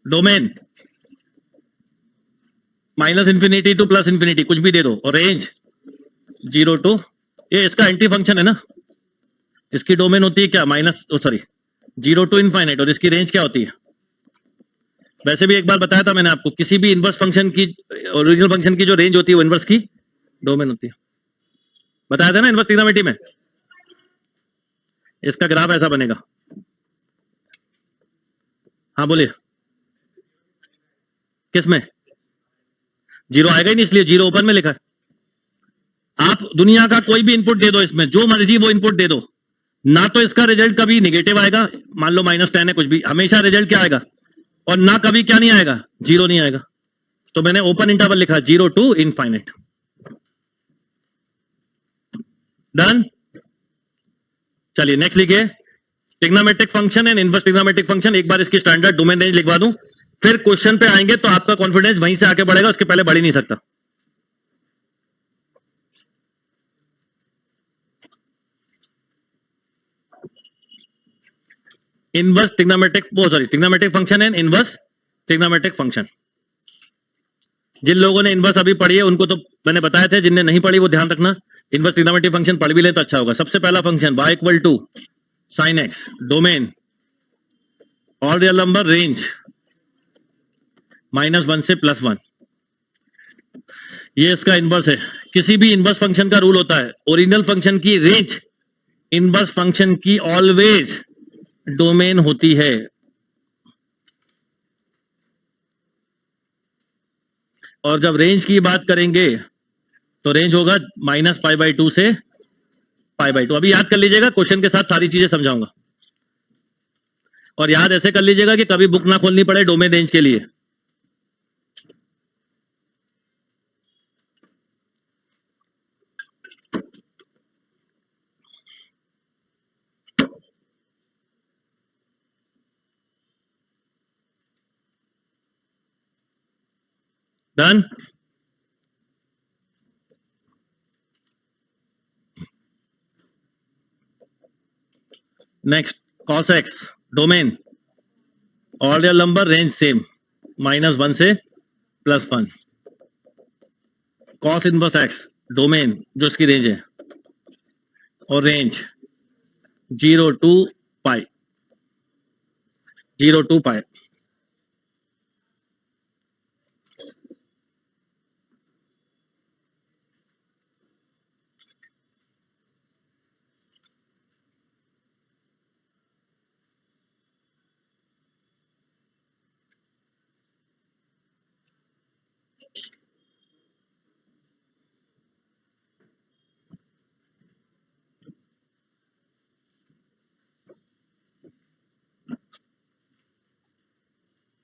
domain minus infinity to plus infinity कुछ भी दे दो, और रेंज 0 टू, ये इसका एंटी फंक्शन है ना, इसकी डोमेन होती है क्या माइनस, सॉरी 0 टू इनफाइनाइट, और इसकी रेंज क्या होती है। वैसे भी एक बार बताया था मैंने आपको, किसी भी इनवर्स फंक्शन की, ओरिजिनल फंक्शन की जो रेंज होती है वो इनवर्स की डोमेन होती है। बताया था ना इनवर्स ट्रिग्नोमेट्री में। इसका ग्राफ ऐसा बनेगा। हाँ बोलिए, किसमें जीरो आएगा ही नहीं, इसलिए जीरो ओपन में लिखा है। आप दुनिया का कोई भी इनपुट दे दो इसमें, जो मर्जी वो इनपुट दे दो ना, तो इसका रिजल्ट कभी निगेटिव आएगा, मान लो -10 है कुछ भी, हमेशा रिजल्ट क्या आएगा, और ना कभी क्या नहीं आएगा, जीरो नहीं आएगा। तो मैंने ओपन इंटरवल लिखा 0 टू इनफाइनाइट। डन। चलिए नेक्स्ट लिखिए trigonometric function and inverse trigonometric function. एक बार इसकी स्टैंडर्ड डोमेन रेंज लिखवा दूं, फिर क्वेश्चन पे आएंगे तो आपका कॉन्फिडेंस वहीं से आके बढ़ेगा, उसके पहले बढ़ ही नहीं सकता। Inverse trigonometric, sorry trigonometric function and inverse trigonometric function. जिन लोगों ने इनवर्स अभी पढ़ी है उनको तो मैंने बताया था, जिनने नहीं पढ़ी वो ध्यान रखना, इनवर्स ट्रिग्नोमेट्रिक फंक्शन पढ़ भी ले तो अच्छा होगा। सबसे पहला function y equal to sine x, domain all real number, range -1 से +1। ये इसका इनवर्स है। किसी भी इनवर्स फंक्शन का रूल होता है, ओरिजिनल फंक्शन की रेंज इनवर्स फंक्शन की ऑलवेज डोमेन होती है। और जब रेंज की बात करेंगे तो रेंज होगा -π/2 से π/2। अभी याद कर लीजिएगा, क्वेश्चन के साथ सारी चीजें समझाऊंगा। और याद ऐसे कर लीजिएगा कि कभी बुक ना खोलनी पड़े डोमेन रेंज के लिए। Done. Next cos x, domain all real number, range same -1 से +1। cos इनवर्स x, डोमेन जो इसकी रेंज है, और range 0 to pi, 0 to pi.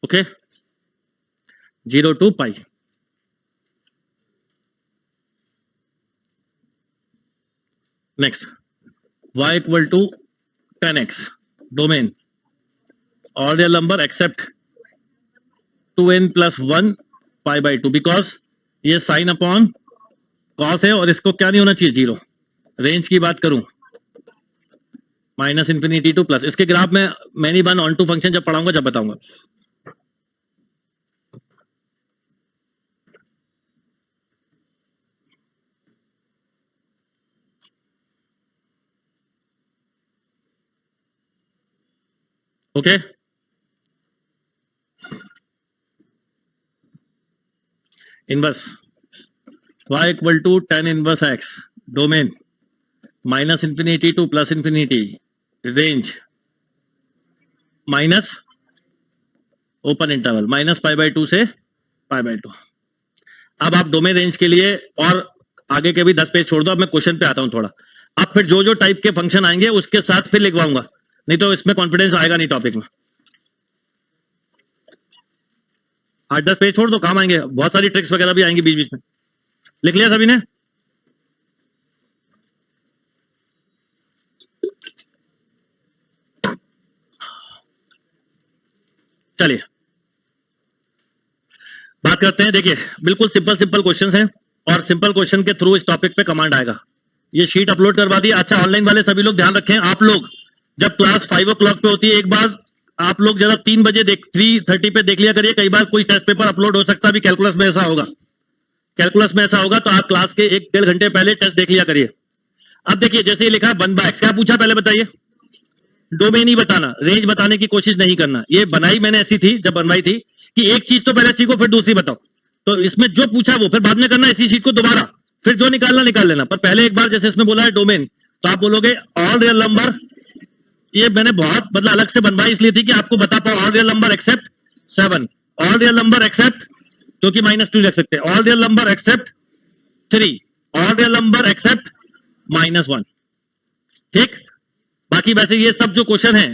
Okay, 0 to pi. Next y equal to 10x, domain all real number except 2n + 1 π/2, because ये sine upon cos है और इसको क्या नहीं होना चाहिए, जीरो। रेंज की बात करूं -इंफिनिटी टू प्लस। इसके ग्राफ में many one onto function जब पढ़ाऊंगा जब बताऊंगा। Okay inverse y equal to tan inverse x, domain minus infinity to plus infinity, range minus open interval minus π/2 से π/2। अब आप डोमेन रेंज के लिए और आगे के भी 10 पेज छोड़ दो, अब मैं क्वेश्चन पे आता हूं थोड़ा। अब फिर जो जो टाइप के फंक्शन आएंगे उसके साथ फिर लिखवाऊंगा, नहीं तो इसमें कॉन्फिडेंस आएगा नहीं टॉपिक में। 8-10 पेज छोड़ दो, काम आएंगे, बहुत सारी ट्रिक्स वगैरह भी आएंगी बीच बीच में। लिख लिया सभी ने? चलिए बात करते हैं। देखिए बिल्कुल सिंपल सिंपल क्वेश्चंस हैं और सिंपल क्वेश्चन के थ्रू इस टॉपिक पे कमांड आएगा। ये शीट अपलोड करवा दी। अच्छा ऑनलाइन वाले सभी लोग ध्यान रखें, आप लोग जब क्लास 5 o'clock पे होती है, एक बार आप लोग जरा 3 बजे 3:30 पे देख लिया करिए। कई बार कोई टेस्ट पेपर अपलोड हो सकता है, अभी कैलकुलस में ऐसा होगा, कैलकुलस में ऐसा होगा, तो आप क्लास के 1-1.5 घंटे पहले टेस्ट देख लिया करिए। अब देखिए जैसे ये लिखा 1/x, क्या पूछा पहले बताइए? डोमेन ही बताना, रेंज बताने की कोशिश नहीं करना। ये बनाई मैंने ऐसी थी, जब बनवाई थी कि एक चीज तो पहले सीखो फिर दूसरी बताओ, तो इसमें जो पूछा वो फिर बाद में करना, इसी चीज को दोबारा फिर जो निकालना निकाल लेना। पर पहले एक बार जैसे इसमें बोला है डोमेन, तो आप बोलोगे ऑल रियल नंबर। ये मैंने बहुत मतलब अलग से बनवाई इसलिए थी कि आपको बता पाओ all real number accept 7, all real number accept, क्योंकि -2 रख सकते हैं, all real number accept 3, all real number accept -1। ठीक, बाकी वैसे ये सब जो क्वेश्चन है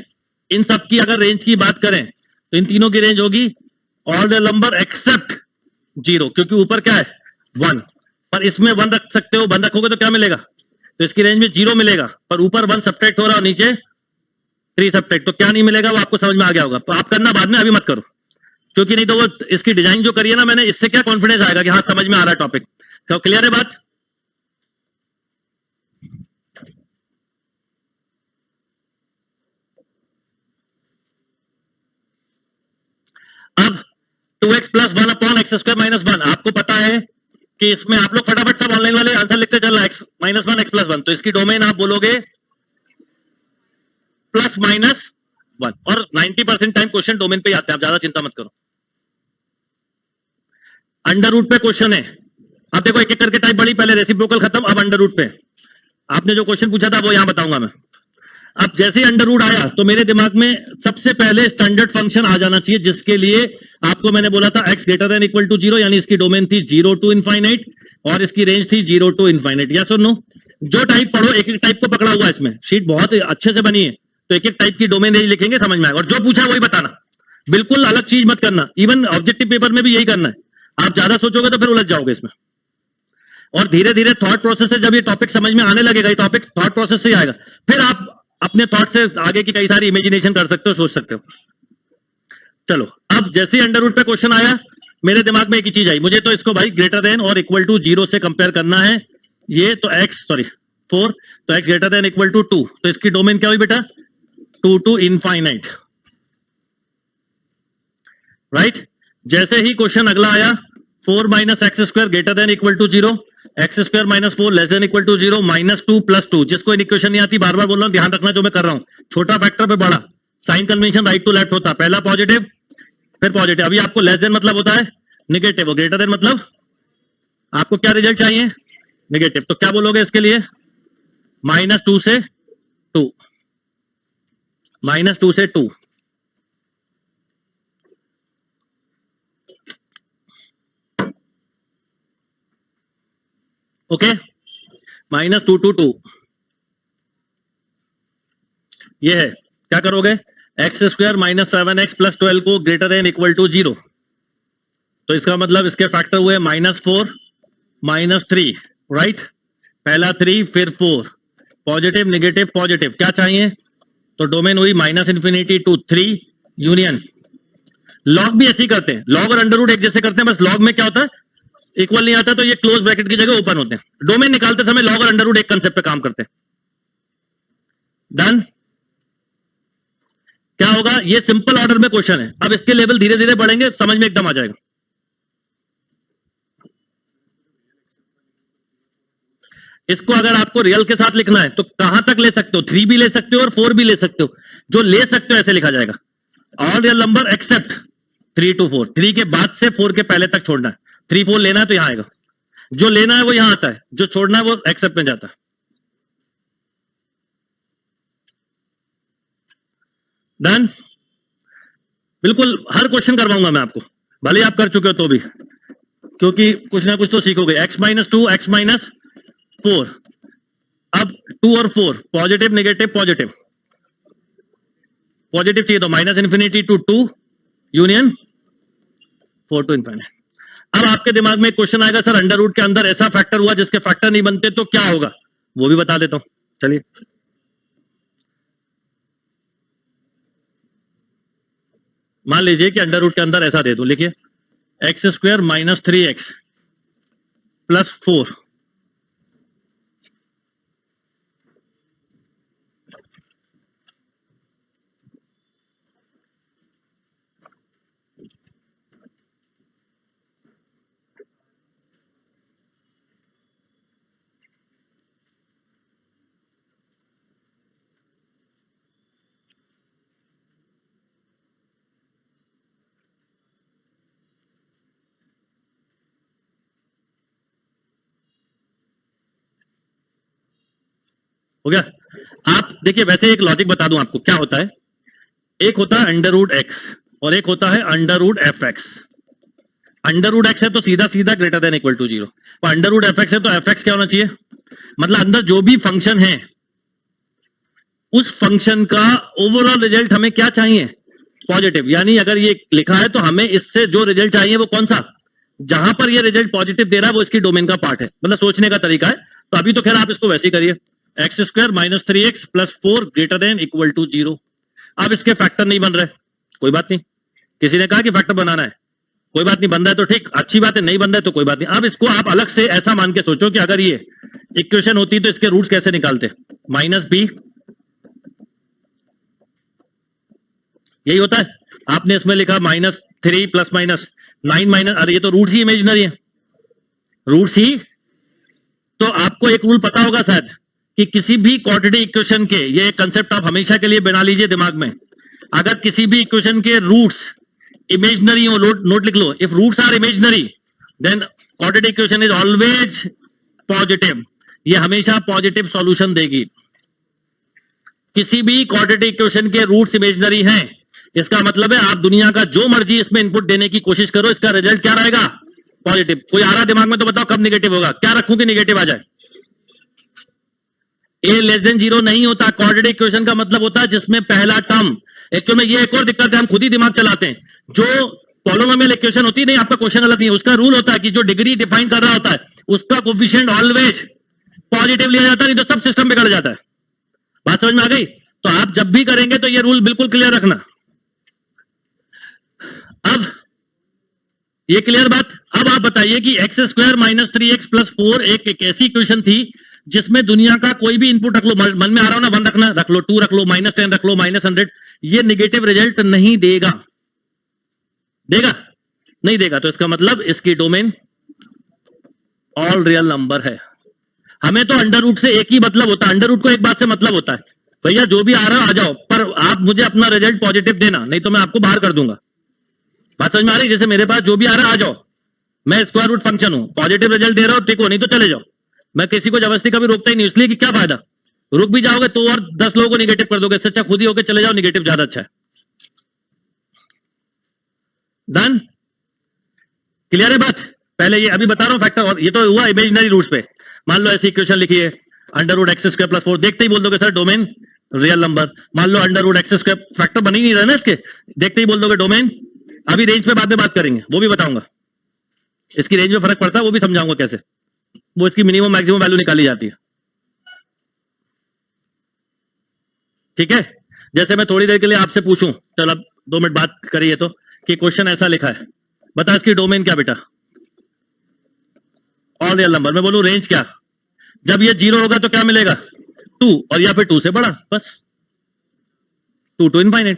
इन सब की अगर रेंज की बात करें तो इन तीनों की रेंज होगी ऑल रियल नंबर एक्सेप्ट 0, क्योंकि ऊपर क्या है 1, पर इसमें 1 रख सकते हो, 1 रखोगे तो क्या मिलेगा? तो इसकी रेंज में 0 मिलेगा, पर ऊपर 1 सब्ट्रैक्ट हो रहा है, नीचे 3 सब्ट्रैक्ट, तो क्या नहीं मिलेगा वो आपको समझ में आ गया होगा। तो आप करना बाद में, अभी मत करो, क्योंकि नहीं तो वो इसकी डिजाइन जो करी है ना मैंने, इससे क्या कॉन्फिडेंस आएगा कि हाँ समझ में आ रहा है टॉपिक। तो क्लियर है बात? अब 2x + 1/x² - 1, आपको पता है कि इसमें आप लोग फटाफट सब ऑनलाइन वाले आंसर लिखते चल रहा है, x - 1 x + 1, तो इसकी डोमेन आप बोलोगे +-1, और 90% टाइम क्वेश्चन डोमेन पे ही आते हैं, आप ज्यादा चिंता मत करो। अंडर रूट पे क्वेश्चन है, अब देखो एक एक करके टाइप बढ़ी, पहले रेसिप्रोकल खत्म, अब अंडर रूट पे। आपने जो क्वेश्चन पूछा था वो यहां बताऊंगा मैं। अब जैसे ही अंडर रूट आया तो मेरे दिमाग में सबसे पहले स्टैंडर्ड फंक्शन आ जाना चाहिए, जिसके लिए आपको मैंने बोला था x > 0, यानी इसकी डोमेन थी 0 to ∞ और इसकी रेंज थी 0 to ∞। यस और नो? जो टाइप पढ़ो, एक एक टाइप को पकड़ा हुआ है इसमें, शीट बहुत अच्छे से बनी है, तो एक एक टाइप की डोमेन रेंज लिखेंगे, समझ में आएगा। और जो पूछा वही बताना, बिल्कुल अलग चीज मत करना। इवन ऑब्जेक्टिव पेपर में भी यही करना है, आप ज्यादा सोचोगे तो फिर उलझ जाओगे इसमें। और धीरे धीरे थॉट प्रोसेस से जब ये टॉपिक समझ में आने लगेगा, ये टॉपिक थॉट प्रोसेस से ही आएगा, फिर आप अपने थॉट से आगे की कई सारी इमेजिनेशन कर सकते हो, सोच सकते हो। चलो अब जैसे ही अंडर रूट पे क्वेश्चन आया, मेरे दिमाग में एक ही चीज आई, मुझे तो इसको भाई ग्रेटर देन और इक्वल टू 0 से कंपेयर करना है। ये तो x 4, तो x > 2, तो इसकी डोमेन क्या हुई बेटा? 2 to ∞, राइट। जैसे ही क्वेश्चन अगला आया 4 - x² > 0, x² - 4 <= 0, -2 + 2, जिसको इक्वेशन नहीं आती बार बार बोल रहा हूं, ध्यान रखना जो मैं कर रहा हूं, छोटा फैक्टर पे बड़ा, sign convention right to left होता है, पहला पॉजिटिव फिर पॉजिटिव। अभी आपको लेस देन मतलब होता है नेगेटिव, और ग्रेटर देन मतलब आपको क्या रिजल्ट चाहिए? नेगेटिव। तो क्या बोलोगे इसके लिए? -2 से 2, -2 से 2। ओके, -2 to 2 ये है। क्या करोगे? x² - 7x + 12 को ग्रेटर देन इक्वल टू 0, तो इसका मतलब इसके फैक्टर हुए -4 -3, राइट। पहला 3 फिर 4, पॉजिटिव नेगेटिव पॉजिटिव, क्या चाहिए? तो डोमेन हुई -∞ to 3 यूनियन। लॉग भी ऐसे ही करते हैं, लॉग और अंडर रूट एक जैसे करते हैं, बस लॉग में क्या होता है इक्वल नहीं आता, तो ये क्लोज ब्रैकेट की जगह ओपन होते हैं। डोमेन निकालते समय लॉग और अंडर रूट एक कंसेप्ट पे काम करते हैं। डन? क्या होगा? ये सिंपल ऑर्डर में क्वेश्चन है, अब इसके लेवल धीरे धीरे बढ़ेंगे, समझ में एकदम आ जाएगा। इसको अगर आपको रियल के साथ लिखना है तो कहां तक ले सकते हो? 3 भी ले सकते हो और 4 भी ले सकते हो। जो ले सकते हो ऐसे लिखा जाएगा, all real number accept 3 to 4, 3 के बाद से 4 के पहले तक छोड़ना है। 3 4 लेना है तो यहां आएगा, जो लेना है वो यहां आता है, जो छोड़ना है वो एक्सेप्ट में जाता है। डन। बिल्कुल हर क्वेश्चन करवाऊंगा मैं आपको, भले आप कर चुके हो तो भी, क्योंकि कुछ ना कुछ तो सीखोगे। x-2 x-4, अब 2 और 4 पॉजिटिव नेगेटिव पॉजिटिव, पॉजिटिव चाहिए तो -∞ to 2 यूनियन 4 to ∞। अब आपके दिमाग में एक क्वेश्चन आएगा, सर अंडर रूट के अंदर ऐसा फैक्टर हुआ जिसके फैक्टर नहीं बनते तो क्या होगा, वो भी बता देता हूं। चलिए, मान लीजिए कि अंडर रूट के अंदर ऐसा दे दो, लिखिए x² - 3x + 4, हो गया। आप देखिए, वैसे एक लॉजिक बता दूं आपको क्या होता है, एक होता है अंडर रूट एक्स और एक होता है under root f x. Under root x है तो सीधा सीधा ग्रेटर देन इक्वल टू 0, और अंडर रूट एफ एक्स है तो एफ एक्स क्या होना चाहिए, मतलब अंदर जो भी फंक्शन है उस फंक्शन का ओवरऑल रिजल्ट हमें क्या चाहिए, पॉजिटिव। यानी अगर ये लिखा है तो हमें इससे जो रिजल्ट चाहिए वो कौन सा, जहां पर ये रिजल्ट पॉजिटिव दे रहा है वो इसकी डोमेन का पार्ट है, मतलब सोचने का तरीका है। तो अभी तो खैर आप इसको वैसे ही करिए, x² - 3x + 4 greater than equal to 0। अब इसके फैक्टर नहीं बन रहे, कोई बात नहीं, किसी ने कहा कि फैक्टर बनाना है, कोई बात नहीं, बन रहा है तो ठीक, अच्छी बात है, नहीं बन रहा है तो कोई बात नहीं। अब इसको आप अलग से ऐसा मान के सोचो कि अगर ये इक्वेशन होती तो इसके रूट्स कैसे निकालते, -b, यही होता है। आपने इसमें लिखा -3 + -9 अरे ये तो रूट्स ही इमेजिनरी है, रूट्स ही। तो आपको एक रूल पता होगा शायद कि किसी भी क्वाड्रेटिक इक्वेशन के, ये कंसेप्ट आप हमेशा के लिए बना लीजिए दिमाग में, अगर किसी भी इक्वेशन के रूट्स इमेजिनरी हो, नोट लिख लो, if roots are imaginary then quadratic equation is always positive, ये हमेशा पॉजिटिव सॉल्यूशन देगी। किसी भी क्वाड्रेटिक इक्वेशन के रूट्स इमेजिनरी हैं, इसका मतलब है आप दुनिया का जो मर्जी इसमें इनपुट देने की कोशिश करो, इसका रिजल्ट क्या रहेगा, पॉजिटिव। कोई आ रहा दिमाग में तो बताओ कब नेगेटिव होगा, क्या रखूं कि नेगेटिव आ जाए। a < 0 नहीं होता, क्वाड्रेटिक इक्वेशन का मतलब होता है जिसमें पहला टर्म, एक्चुअल में ये एक और दिक्कत है, हम खुद ही दिमाग चलाते हैं। जो पॉलिनोमियल इक्वेशन होती है, नहीं आपका क्वेश्चन गलत नहीं है, उसका रूल होता है कि जो डिग्री डिफाइन कर रहा होता है उसका कोफिशिएंट ऑलवेज पॉजिटिव लिया जाता है, नहीं तो सब सिस्टम बिगड़ जाता है। बात समझ में आ गई। तो आप जब भी करेंगे तो ये रूल बिल्कुल क्लियर रखना। अब ये क्लियर बात। अब आप बताइए कि x² - 3x + 4 एक ऐसी इक्वेशन थी जिसमें दुनिया का कोई भी इनपुट रख लो, मन में आ रहा हो ना, 1 रखना, रख लो, 2 रख लो, -10 रख लो, -100, ये नेगेटिव रिजल्ट नहीं देगा, देगा नहीं देगा। तो इसका मतलब इसकी डोमेन ऑल रियल नंबर है। हमें तो अंडर रूट से एक ही मतलब होता है, अंडर रूट को एक बात से मतलब होता है, भैया जो भी आ रहा है आ जाओ, पर आप मुझे अपना रिजल्ट पॉजिटिव देना, नहीं तो मैं आपको बाहर कर दूंगा। बात समझ में आ रही, जैसे मेरे पास जो भी आ रहा है आ जाओ, मैं स्क्वायर रूट फंक्शन हूं, पॉजिटिव रिजल्ट दे रहा हूं, ठीक हो, नहीं तो चले जाओ। मैं किसी को जबरदस्ती कभी रोकता ही नहीं, इसलिए कि क्या फायदा, रुक भी जाओगे तो और 10 लोगों को निगेटिव कर दोगे, इससे अच्छा खुद ही होकर चले जाओ, निगेटिव ज्यादा अच्छा है। डन, क्लियर है बात। पहले ये अभी बता रहा हूं फैक्टर, और ये तो हुआ इमेजिनरी रूट्स पे। मान लो ऐसी इक्वेशन लिखी है, अंडर रूट x² + 4, देखते ही बोल दोगे सर डोमेन रियल नंबर। मान लो अंडर रूट x², फैक्टर बन ही नहीं रहा ना इसके, देखते ही बोल दोगे डोमेन। अभी रेंज पे बाद में बात करेंगे, वो भी बताऊंगा, इसकी रेंज में फर्क पड़ता है, वो भी समझाऊंगा कैसे, वो इसकी मिनिमम मैक्सिमम वैल्यू निकाली जाती है। ठीक है, जैसे मैं थोड़ी देर के लिए आपसे पूछूं, चलो अब 2 मिनट बात करिए तो, कि क्वेश्चन ऐसा लिखा है, बता इसकी डोमेन क्या बेटा, ऑल रियल नंबर। मैं बोलूं रेंज क्या, जब ये 0 होगा तो क्या मिलेगा, 2, और या फिर 2 से बड़ा, बस 2 to ∞।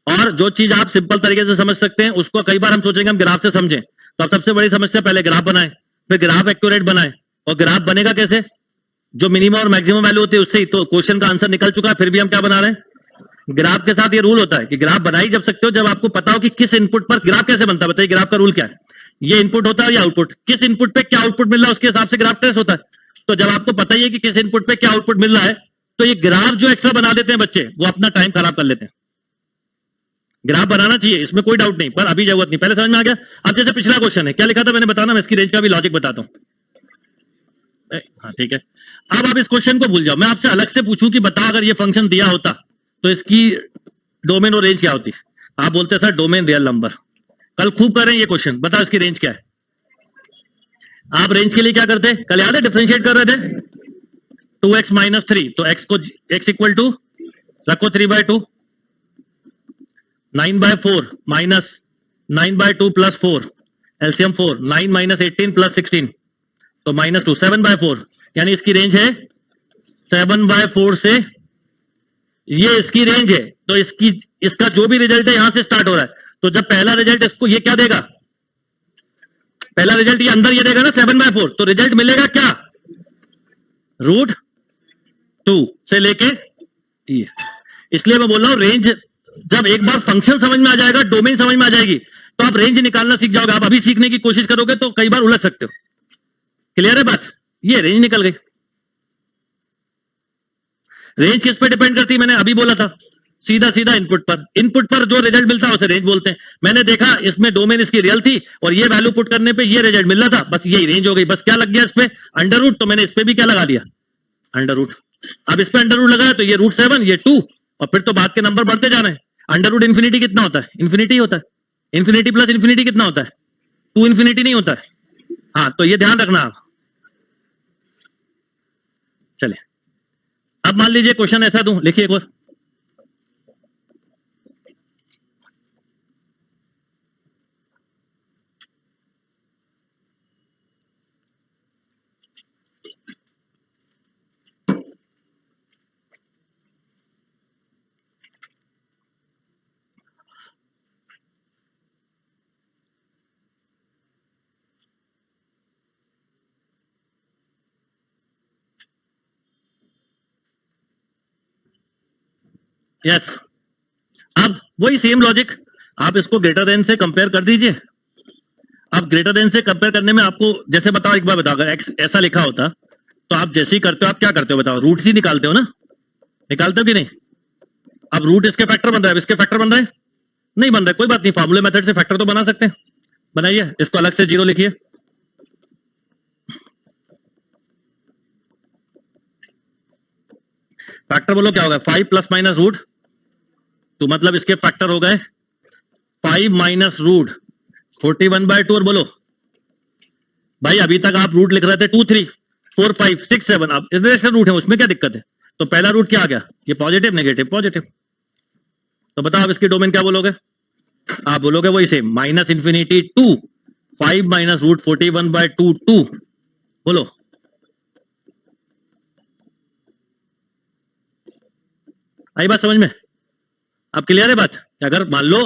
और जो चीज आप सिंपल तरीके से समझ सकते हैं उसको कई बार हम सोचेंगे हम ग्राफ से समझें, तो अब सबसे बड़ी समस्या, पहले ग्राफ बनाएं, फिर ग्राफ एक्यूरेट बनाएं, और ग्राफ बनेगा कैसे, जो मिनिमम और मैक्सिमम वैल्यू होती है उससे ही तो क्वेश्चन का आंसर निकल चुका है, फिर भी हम क्या बना रहे हैं, ग्राफ के साथ। ये रूल होता है कि ग्राफ बना ही जब सकते हो जब आपको पता हो कि किस इनपुट पर ग्राफ कैसे बनता है। बताइए ग्राफ का रूल क्या है, ये इनपुट होता है या आउटपुट, किस इनपुट पे क्या आउटपुट मिल रहा है उसके हिसाब से ग्राफ ट्रेस होता है। तो जब आपको पता ही है कि किस इनपुट पे क्या आउटपुट मिल रहा है, तो ये ग्राफ जो एक्स्ट्रा बना देते हैं बच्चे, वो अपना टाइम खराब कर लेते हैं। ग्राफ बनाना चाहिए, इसमें कोई डाउट नहीं, पर अभी जरूरत नहीं। पहले समझ में आ गया। अब जैसे पिछला क्वेश्चन है, क्या लिखा था मैंने बताना, मैं इसकी रेंज का भी लॉजिक बताता हूं। हाँ ठीक है। अब आप इस क्वेश्चन को भूल जाओ, मैं आपसे अलग से पूछूं कि बता अगर ये फंक्शन दिया होता तो इसकी डोमेन और रेंज क्या होती। आप बोलते सर डोमेन रियल नंबर। कल खूब करें ये क्वेश्चन, बताओ इसकी रेंज क्या है। आप रेंज के लिए क्या करते, कल याद है डिफरेंशिएट कर रहे थे 2x माइनस 3, तो x को x इक्वल टू रखो 3/2, 9/4 minus 9/2 plus 4, LCM 4, 9 minus 18 plus 16 तो -2, 7/4, यानी इसकी रेंज है 7/4 से ये इसकी रेंज है। तो इसका जो भी रिजल्ट है यहां से स्टार्ट हो रहा है, तो जब पहला रिजल्ट इसको ये क्या देगा, पहला रिजल्ट ये अंदर ये देगा ना 7/4, तो रिजल्ट मिलेगा क्या, √2 से लेके ये। इसलिए मैं बोल रहा हूं रेंज जब एक बार फंक्शन समझ में आ जाएगा, डोमेन समझ में आ जाएगी, तो आप रेंज निकालना सीख जाओगे। आप अभी सीखने की कोशिश करोगे तो कई बार उलझ सकते हो। क्लियर है बात, ये रेंज निकल गई। रेंज किस पे डिपेंड करती है, मैंने अभी बोला था, सीधा सीधा इनपुट पर। इनपुट पर जो रिजल्ट मिलता है उसे रेंज बोलते हैं। मैंने देखा इसमें डोमेन इसकी रियल थी और ये वैल्यू पुट करने पे ये रिजल्ट मिल रहा था, बस यही रेंज हो गई। बस क्या लग गया इस पे, अंडर रूट, तो मैंने इस पे भी क्या लगा दिया, अंडर रूट। अब इस पे अंडर रूट लगा है तो ये √7, ये 2, और फिर तो बाद के नंबर बढ़ते जा रहे हैं। अंडर रूट इन्फिनिटी कितना होता है, इन्फिनिटी होता है। इन्फिनिटी प्लस इन्फिनिटी कितना होता है, 2 इन्फिनिटी नहीं होता है। हाँ तो ये ध्यान रखना आप। चलिए अब मान लीजिए क्वेश्चन ऐसा दूं, लिखिए एक बार। यस, अब वही सेम लॉजिक, आप इसको ग्रेटर देन से कंपेयर कर दीजिए। अब ग्रेटर देन से कंपेयर करने में आपको जैसे बताओ, एक बार बताओ, अगर एक्स ऐसा लिखा होता तो आप जैसे ही करते हो आप क्या करते हो बताओ, रूट ही निकालते हो ना, निकालते हो कि नहीं। अब रूट इसके फैक्टर बन रहा है, इसके फैक्टर बन रहा है, नहीं बन रहा है, कोई बात नहीं, फार्मूले मेथड से फैक्टर तो बना सकते हैं। बनाइए, इसको अलग से 0 लिखिए। फैक्टर बोलो क्या होगा, 5 प्लस माइनस रूट, तो मतलब इसके फैक्टर हो गए 5 माइनस रूट 41/2। और बोलो भाई अभी तक आप रूट लिख रहे थे 2 3 4 5 6 7, अब इस डायरेक्शन रूट है, उसमें क्या दिक्कत है। तो पहला रूट क्या आ गया, ये पॉजिटिव नेगेटिव पॉजिटिव। तो बताओ आप इसकी डोमेन क्या बोलोगे, आप बोलोगे वही same minus infinity 2 5 minus root 41/2 2। बोलो आई बात समझ में, अब क्लियर है बात। अगर मान लो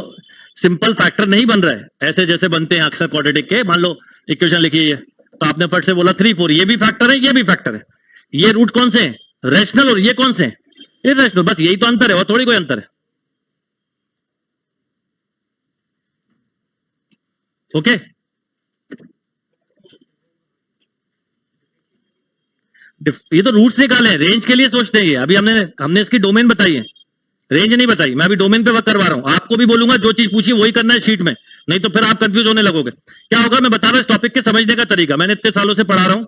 सिंपल फैक्टर नहीं बन रहा है ऐसे जैसे बनते हैं अक्सर क्वाड्रेटिक के, मान लो इक्वेशन लिखिए ये, तो आपने फट से बोला 3 4, ये भी फैक्टर है ये भी फैक्टर है, ये रूट कौन से हैं, रैशनल, और ये कौन से हैं, इरैशनल। बस यही तो अंतर है, और थोड़ी कोई अंतर है। ओके ये तो रूट्स निकाले हैं, रेंज के लिए सोचते हैं ये। अभी हमने इसकी डोमेन बताई है, रेंज नहीं बताई। मैं अभी डोमेन पे वर्क करवा रहा हूं, आपको भी बोलूंगा जो चीज पूछी वही करना है शीट में, नहीं तो फिर आप कंफ्यूज होने लगोगे। क्या होगा मैं बता रहा हूं, इस टॉपिक के समझने का तरीका, मैंने इतने सालों से पढ़ा रहा हूं।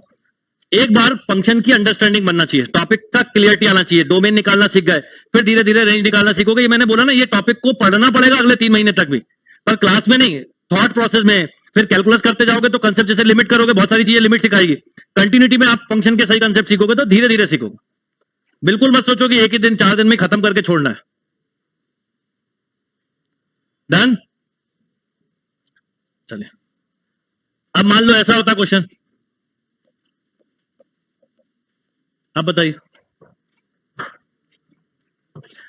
एक बार फंक्शन की अंडरस्टैंडिंग बनना चाहिए, टॉपिक का क्लियरिटी आना चाहिए, डोमेन निकालना सीख गए, फिर धीरे धीरे रेंज निकालना सीखोगे। ये मैंने बोला ना, ये टॉपिक को पढ़ना पड़ेगा अगले 3 महीने तक भी, पर क्लास में नहीं, थॉट प्रोसेस में। फिर कैलकुलस करते जाओगे तो कंसेप्ट जैसे लिमिट करोगे, बहुत सारी चीजें लिमिट सिखाएगी। कंटिन्यूटी में आप फंक्शन के सही कंसेप्ट सीखोगे तो धीरे धीरे सीखोगे। बिल्कुल मत सोचो कि एक ही दिन 4 दिन में खत्म करके छोड़ना है। डन, चलिए अब मान लो ऐसा होता क्वेश्चन, अब बताइए।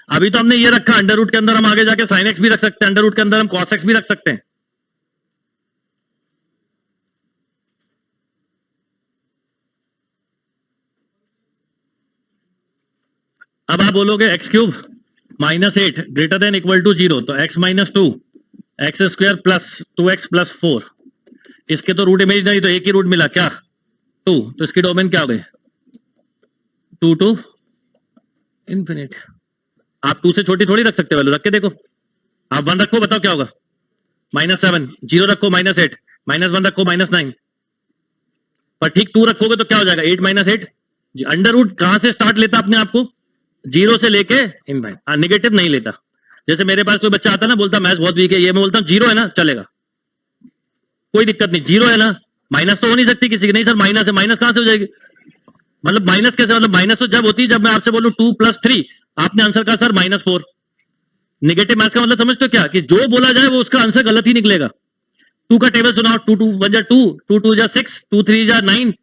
अभी तो हमने ये रखा अंडर रूट के अंदर, हम आगे जाके साइन एक्स भी रख सकते हैं, अंडर रूट के अंदर हम कॉस एक्स भी रख सकते हैं। अब आप बोलोगे x cube -8 greater than equal to 0, तो x -2 x square plus 2x plus 4, इसके तो रूट इमेजिनरी, तो एक ही रूट मिला क्या 2, तो इसकी डोमेन क्या हो गई 2 टू इंफिनिट। आप 2 से छोटी थोड़ी रख सकते हो, वैल्यू रख के देखो। आप 1 रखो, बताओ क्या होगा -7, 0 रखो -8, -1 रखो -9, पर ठीक 2 रखोगे तो क्या हो जाएगा 8 -8। अंडर रूट कहां से स्टार्ट लेता अपने आप को 0 से लेके इनफाइनाइट, नेगेटिव नहीं लेता। जैसे मेरे पास कोई बच्चा आता ना, बोलता मैथ्स बहुत वीक है, ये मैं बोलता हूँ 0 है ना, चलेगा, कोई दिक्कत नहीं, 0 है ना, माइनस तो हो नहीं सकती किसी की, नहीं सर माइनस है, माइनस कहां से हो जाएगी, मतलब माइनस कैसे, मतलब माइनस तो जब होती है जब मैं आपसे बोलूं 2 + 3, आपने आंसर कहा सर -4। नेगेटिव मैथ्स का मतलब समझते हो क्या, कि जो बोला जाए वो उसका आंसर गलत ही निकलेगा। 2 का टेबल सुनाओ, 2 2 1 2, 2 2 6, 2 3 9,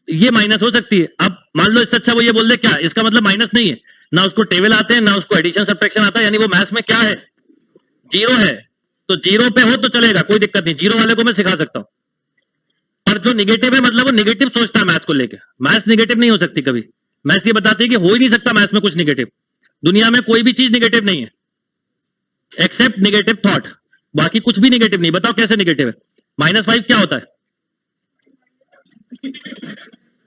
ये माइनस हो सकती है। अब मान लो इससे अच्छा वो ये बोल दे क्या, इसका मतलब माइनस नहीं है, ना उसको टेबल आते हैं, ना उसको एडिशन सब्ट्रैक्शन आता है, यानी वो मैथ्स में क्या है 0 है, तो 0 पे हो तो चलेगा, कोई दिक्कत नहीं, 0 वाले को मैं सिखा सकता हूं। पर जो निगेटिव है, मतलब वो निगेटिव सोचता है मैथ्स को लेकर, मैथ्स निगेटिव नहीं हो सकती कभी। मैथ्स ये बताती है कि हो ही नहीं सकता मैथ्स में कुछ निगेटिव, दुनिया में कोई भी चीज निगेटिव नहीं है एक्सेप्ट निगेटिव थॉट, बाकी कुछ भी निगेटिव नहीं। बताओ कैसे निगेटिव है। -5 क्या होता है,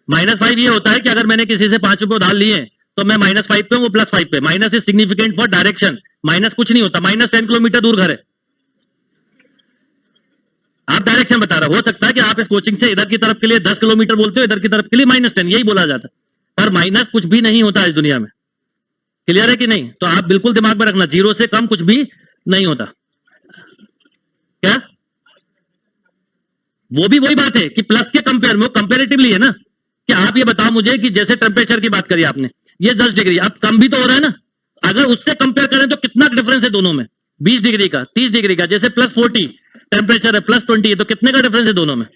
-5 ये होता है कि अगर मैंने किसी से 5 रुपए उधार लिए तो मैं -5 पे हूं, वो +5 पे। Minus is significant for direction, minus कुछ नहीं होता, -10 किलोमीटर दूर घर है, आप डायरेक्शन बता रहे हो सकता है कि आप इस कोचिंग से इधर की तरफ के लिए 10 किलोमीटर बोलते हो, इधर की तरफ के लिए -10, यही बोला जाता है, पर माइनस कुछ भी नहीं होता इस दुनिया में, क्लियर है कि नहीं। तो आप बिल्कुल दिमाग में रखना, 0 से कम कुछ भी नहीं होता। क्या वो भी वही बात है कि प्लस के कंपेयर में, कंपेरेटिवली है ना, कि आप ये बताओ मुझे कि जैसे टेम्परेचर की बात करी आपने, ये 10 डिग्री, अब कम भी तो हो रहा है ना, अगर उससे कंपेयर करें तो कितना डिफरेंस है दोनों में, 20 डिग्री का, 30 डिग्री का, जैसे +40 टेम्परेचर है, +20 है, तो कितने का डिफरेंस है दोनों में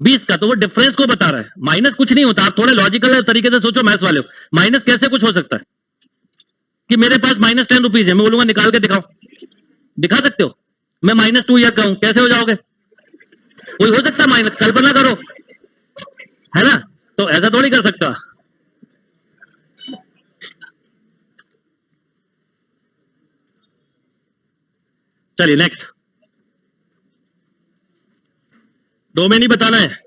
20 का, तो वो डिफरेंस को बता रहा है, माइनस कुछ नहीं होता। आप थोड़े लॉजिकल तरीके से सोचो मैथ्स वाले हो, माइनस कैसे कुछ हो सकता है कि मेरे पास -10 रुपीज है, मैं बोलूंगा निकाल के दिखाओ, दिखा सकते हो, मैं -2 ईयर का हूं, कैसे हो जाओगे, कोई हो सकता है माइनस, कल्पना करो, है ना, तो ऐसा थोड़ी कर सकता। चलिए नेक्स्ट, डोमेन ही बताना है।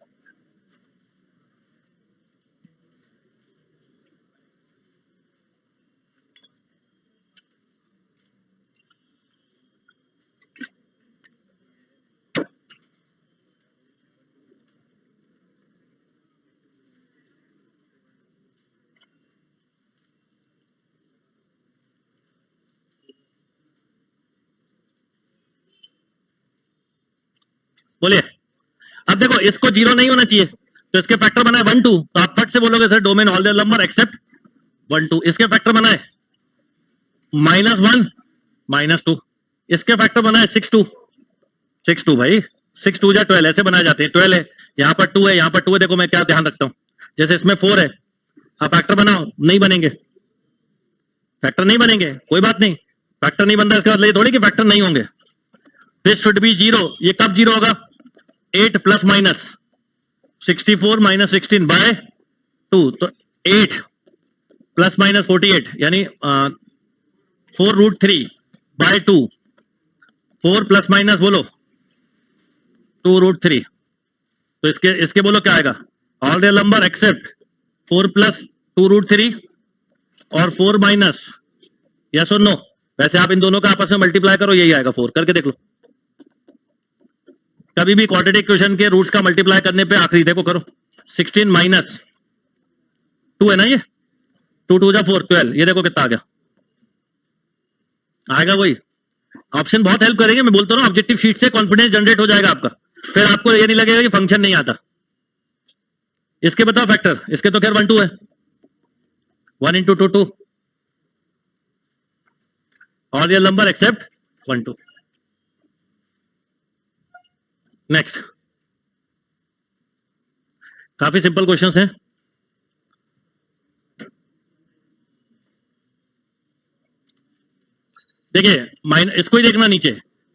बोलिए, अब देखो इसको 0 नहीं होना चाहिए, तो इसके फैक्टर बनाए 1 2, तो आप फट से बोलोगे sir domain all real number accept 1 2, इसके फैक्टर बनाए -1 -2, इसके फैक्टर बनाए 6 2 6 2, भाई 6 2 12, ऐसे बनाए जाते हैं, 12 है, यहाँ पर 2 है, यहाँ पर 2 है, देखो मैं क्या ध्यान रखता हूं, जैसे इसमें 4 है, आप फैक्टर बनाओ, नहीं बनेंगे, फैक्टर नहीं बनेंगे, कोई बात नहीं, फैक्टर नहीं बनता इसका मतलब ये थोड़ी कि फैक्टर नहीं होंगे, दिस शुड बी 0, ये कब 0 होगा 8 ± 64 - 16 बाय 2, तो 8 ± 48, यानी 4√3 बाय 2, 4 ± बोलो 2√3, तो इसके बोलो क्या आएगा, ऑल रियल नंबर एक्सेप्ट 4 + 2√3 और 4 माइनस, यस और नो। वैसे आप इन दोनों का आपस में मल्टीप्लाई करो, यही आएगा 4, करके देख लो, कभी भी क्वाड्रेटिक इक्वेशन के रूट्स का मल्टीप्लाई करने पे आखिरी देखो करो, 16 - 2 है ना, ये 2 2 4 12, ये देखो कितना आ गया, आएगा वही। ऑप्शन बहुत हेल्प करेंगे, मैं बोलता हूँ ना, ऑब्जेक्टिव शीट से कॉन्फिडेंस जनरेट हो जाएगा आपका, फिर आपको ये नहीं लगेगा कि फंक्शन नहीं आता। इसके बताओ फैक्टर, इसके तो खैर 1 2 है, 1 × 2 2, all real number accept 1 2। Next, काफी सिंपल क्वेश्चंस हैं, देखिए इसको ही देखना नीचे,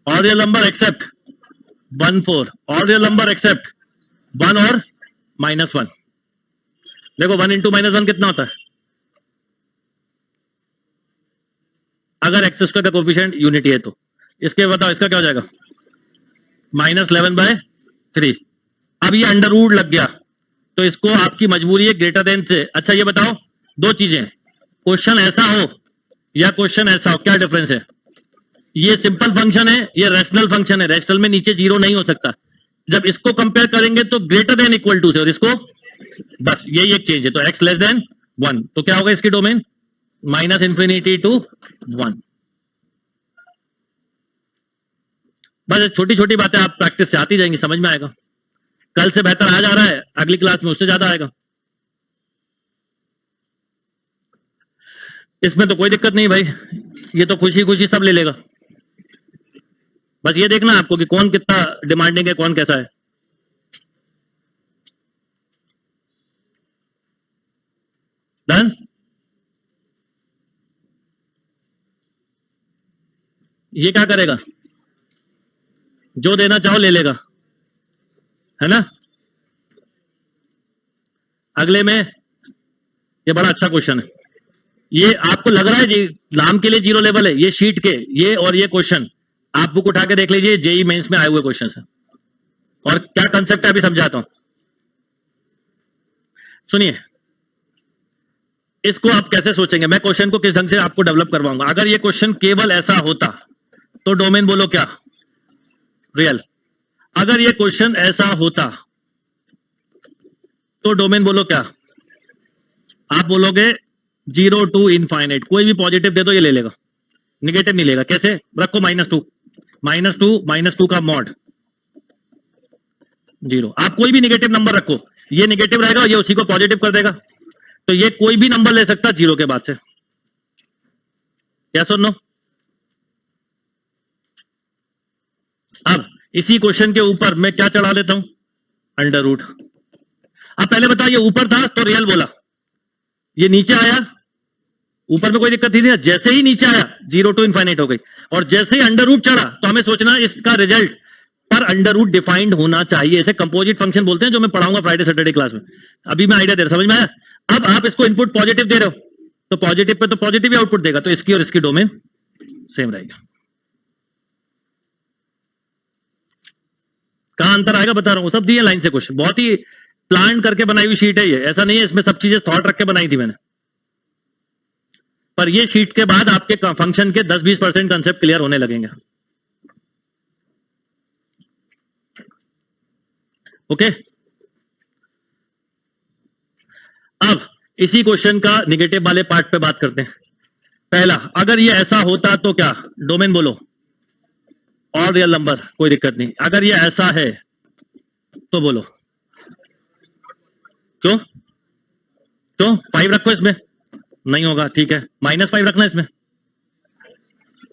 all real number accept 1 4, all real number accept 1 और -1, देखो 1 × -1 कितना होता है अगर एक्स स्क्वायर का कोफिशिएंट यूनिटी है तो। इसके बताओ इसका क्या हो जाएगा, -11/3। अब ये अंडर रूट लग गया तो इसको आपकी मजबूरी है ग्रेटर देन से। अच्छा ये बताओ दो चीजें, क्वेश्चन ऐसा हो या क्वेश्चन ऐसा हो, क्या डिफरेंस है? ये सिंपल फंक्शन है, ये रैशनल फंक्शन है, रैशनल में नीचे जीरो नहीं हो सकता। जब इसको कंपेयर करेंगे तो ग्रेटर देन इक्वल टू से, और इसको बस यही एक चेंज है, तो x लेस देन 1, तो क्या होगा इसकी डोमेन -∞ to 1। बस छोटी छोटी बातें आप प्रैक्टिस से आती जाएंगी, समझ में आएगा। कल से बेहतर आज आ रहा है, अगली क्लास में उससे ज्यादा आएगा। इसमें तो कोई दिक्कत नहीं भाई, ये तो खुशी खुशी सब ले लेगा। बस ये देखना आपको कि कौन कितना डिमांडिंग है, कौन कैसा है। डन। ये क्या करेगा, जो देना चाहो ले लेगा, है ना। अगले में ये बड़ा अच्छा क्वेश्चन है, ये आपको लग रहा है जी नाम के लिए जीरो लेवल है, ये शीट के ये और ये क्वेश्चन आप बुक उठा के देख लीजिए, जेई मेंस में आए हुए क्वेश्चन है। और क्या कंसेप्ट है अभी समझाता हूं, सुनिए। इसको आप कैसे सोचेंगे, मैं क्वेश्चन को किस ढंग से आपको डेवलप करवाऊंगा। अगर ये क्वेश्चन केवल ऐसा होता तो डोमेन बोलो क्या, रियल। अगर ये क्वेश्चन ऐसा होता तो डोमेन बोलो क्या, आप बोलोगे 0 to इनफाइनाइट। कोई भी पॉजिटिव दे दो ये ले लेगा, निगेटिव नहीं लेगा। कैसे रखो, -2 का मॉड 0। आप कोई भी निगेटिव नंबर रखो, ये निगेटिव रहेगा, ये उसी को पॉजिटिव कर देगा। तो ये कोई भी नंबर ले सकता 0 के बाद से, यस और नो। अब इसी क्वेश्चन के ऊपर मैं क्या चढ़ा देता हूं, अंडर रूट। अब पहले बताओ ये ऊपर था तो रियल बोला, ये नीचे आया, ऊपर में कोई दिक्कत नहीं थी, जैसे ही नीचे आया 0 to इनफाइनाइट हो गई। और जैसे ही अंडर रूट चढ़ा तो हमें सोचना इसका रिजल्ट पर अंडर रूट डिफाइंड होना चाहिए। इसे कंपोजिट फंक्शन बोलते हैं, जो मैं पढ़ाऊंगा फ्राइडे सैटरडे क्लास में। अभी मैं आइडिया दे रहा, समझ में आया। अब आप इसको इनपुट पॉजिटिव दे रहे हो तो पॉजिटिव पे तो पॉजिटिव ही आउटपुट देगा, तो इसकी और इसकी डोमेन सेम रहेगा। कहां अंतर आएगा बता रहा हूं, सब दिए लाइन से क्वेश्चन, बहुत ही प्लान करके बनाई हुई शीट है ये, ऐसा नहीं है इसमें सब चीजें थॉट रख के बनाई थी मैंने। पर ये शीट के बाद आपके फंक्शन के 10-20% कंसेप्ट क्लियर होने लगेंगे। ओके, अब इसी क्वेश्चन का निगेटिव वाले पार्ट पे बात करते हैं। पहला, अगर ये ऐसा होता तो क्या, डोमेन बोलो और रियल नंबर, कोई दिक्कत नहीं। अगर ये ऐसा है तो बोलो क्यों, 5 रखो इसमें, नहीं होगा ठीक है, -5 रखना इसमें।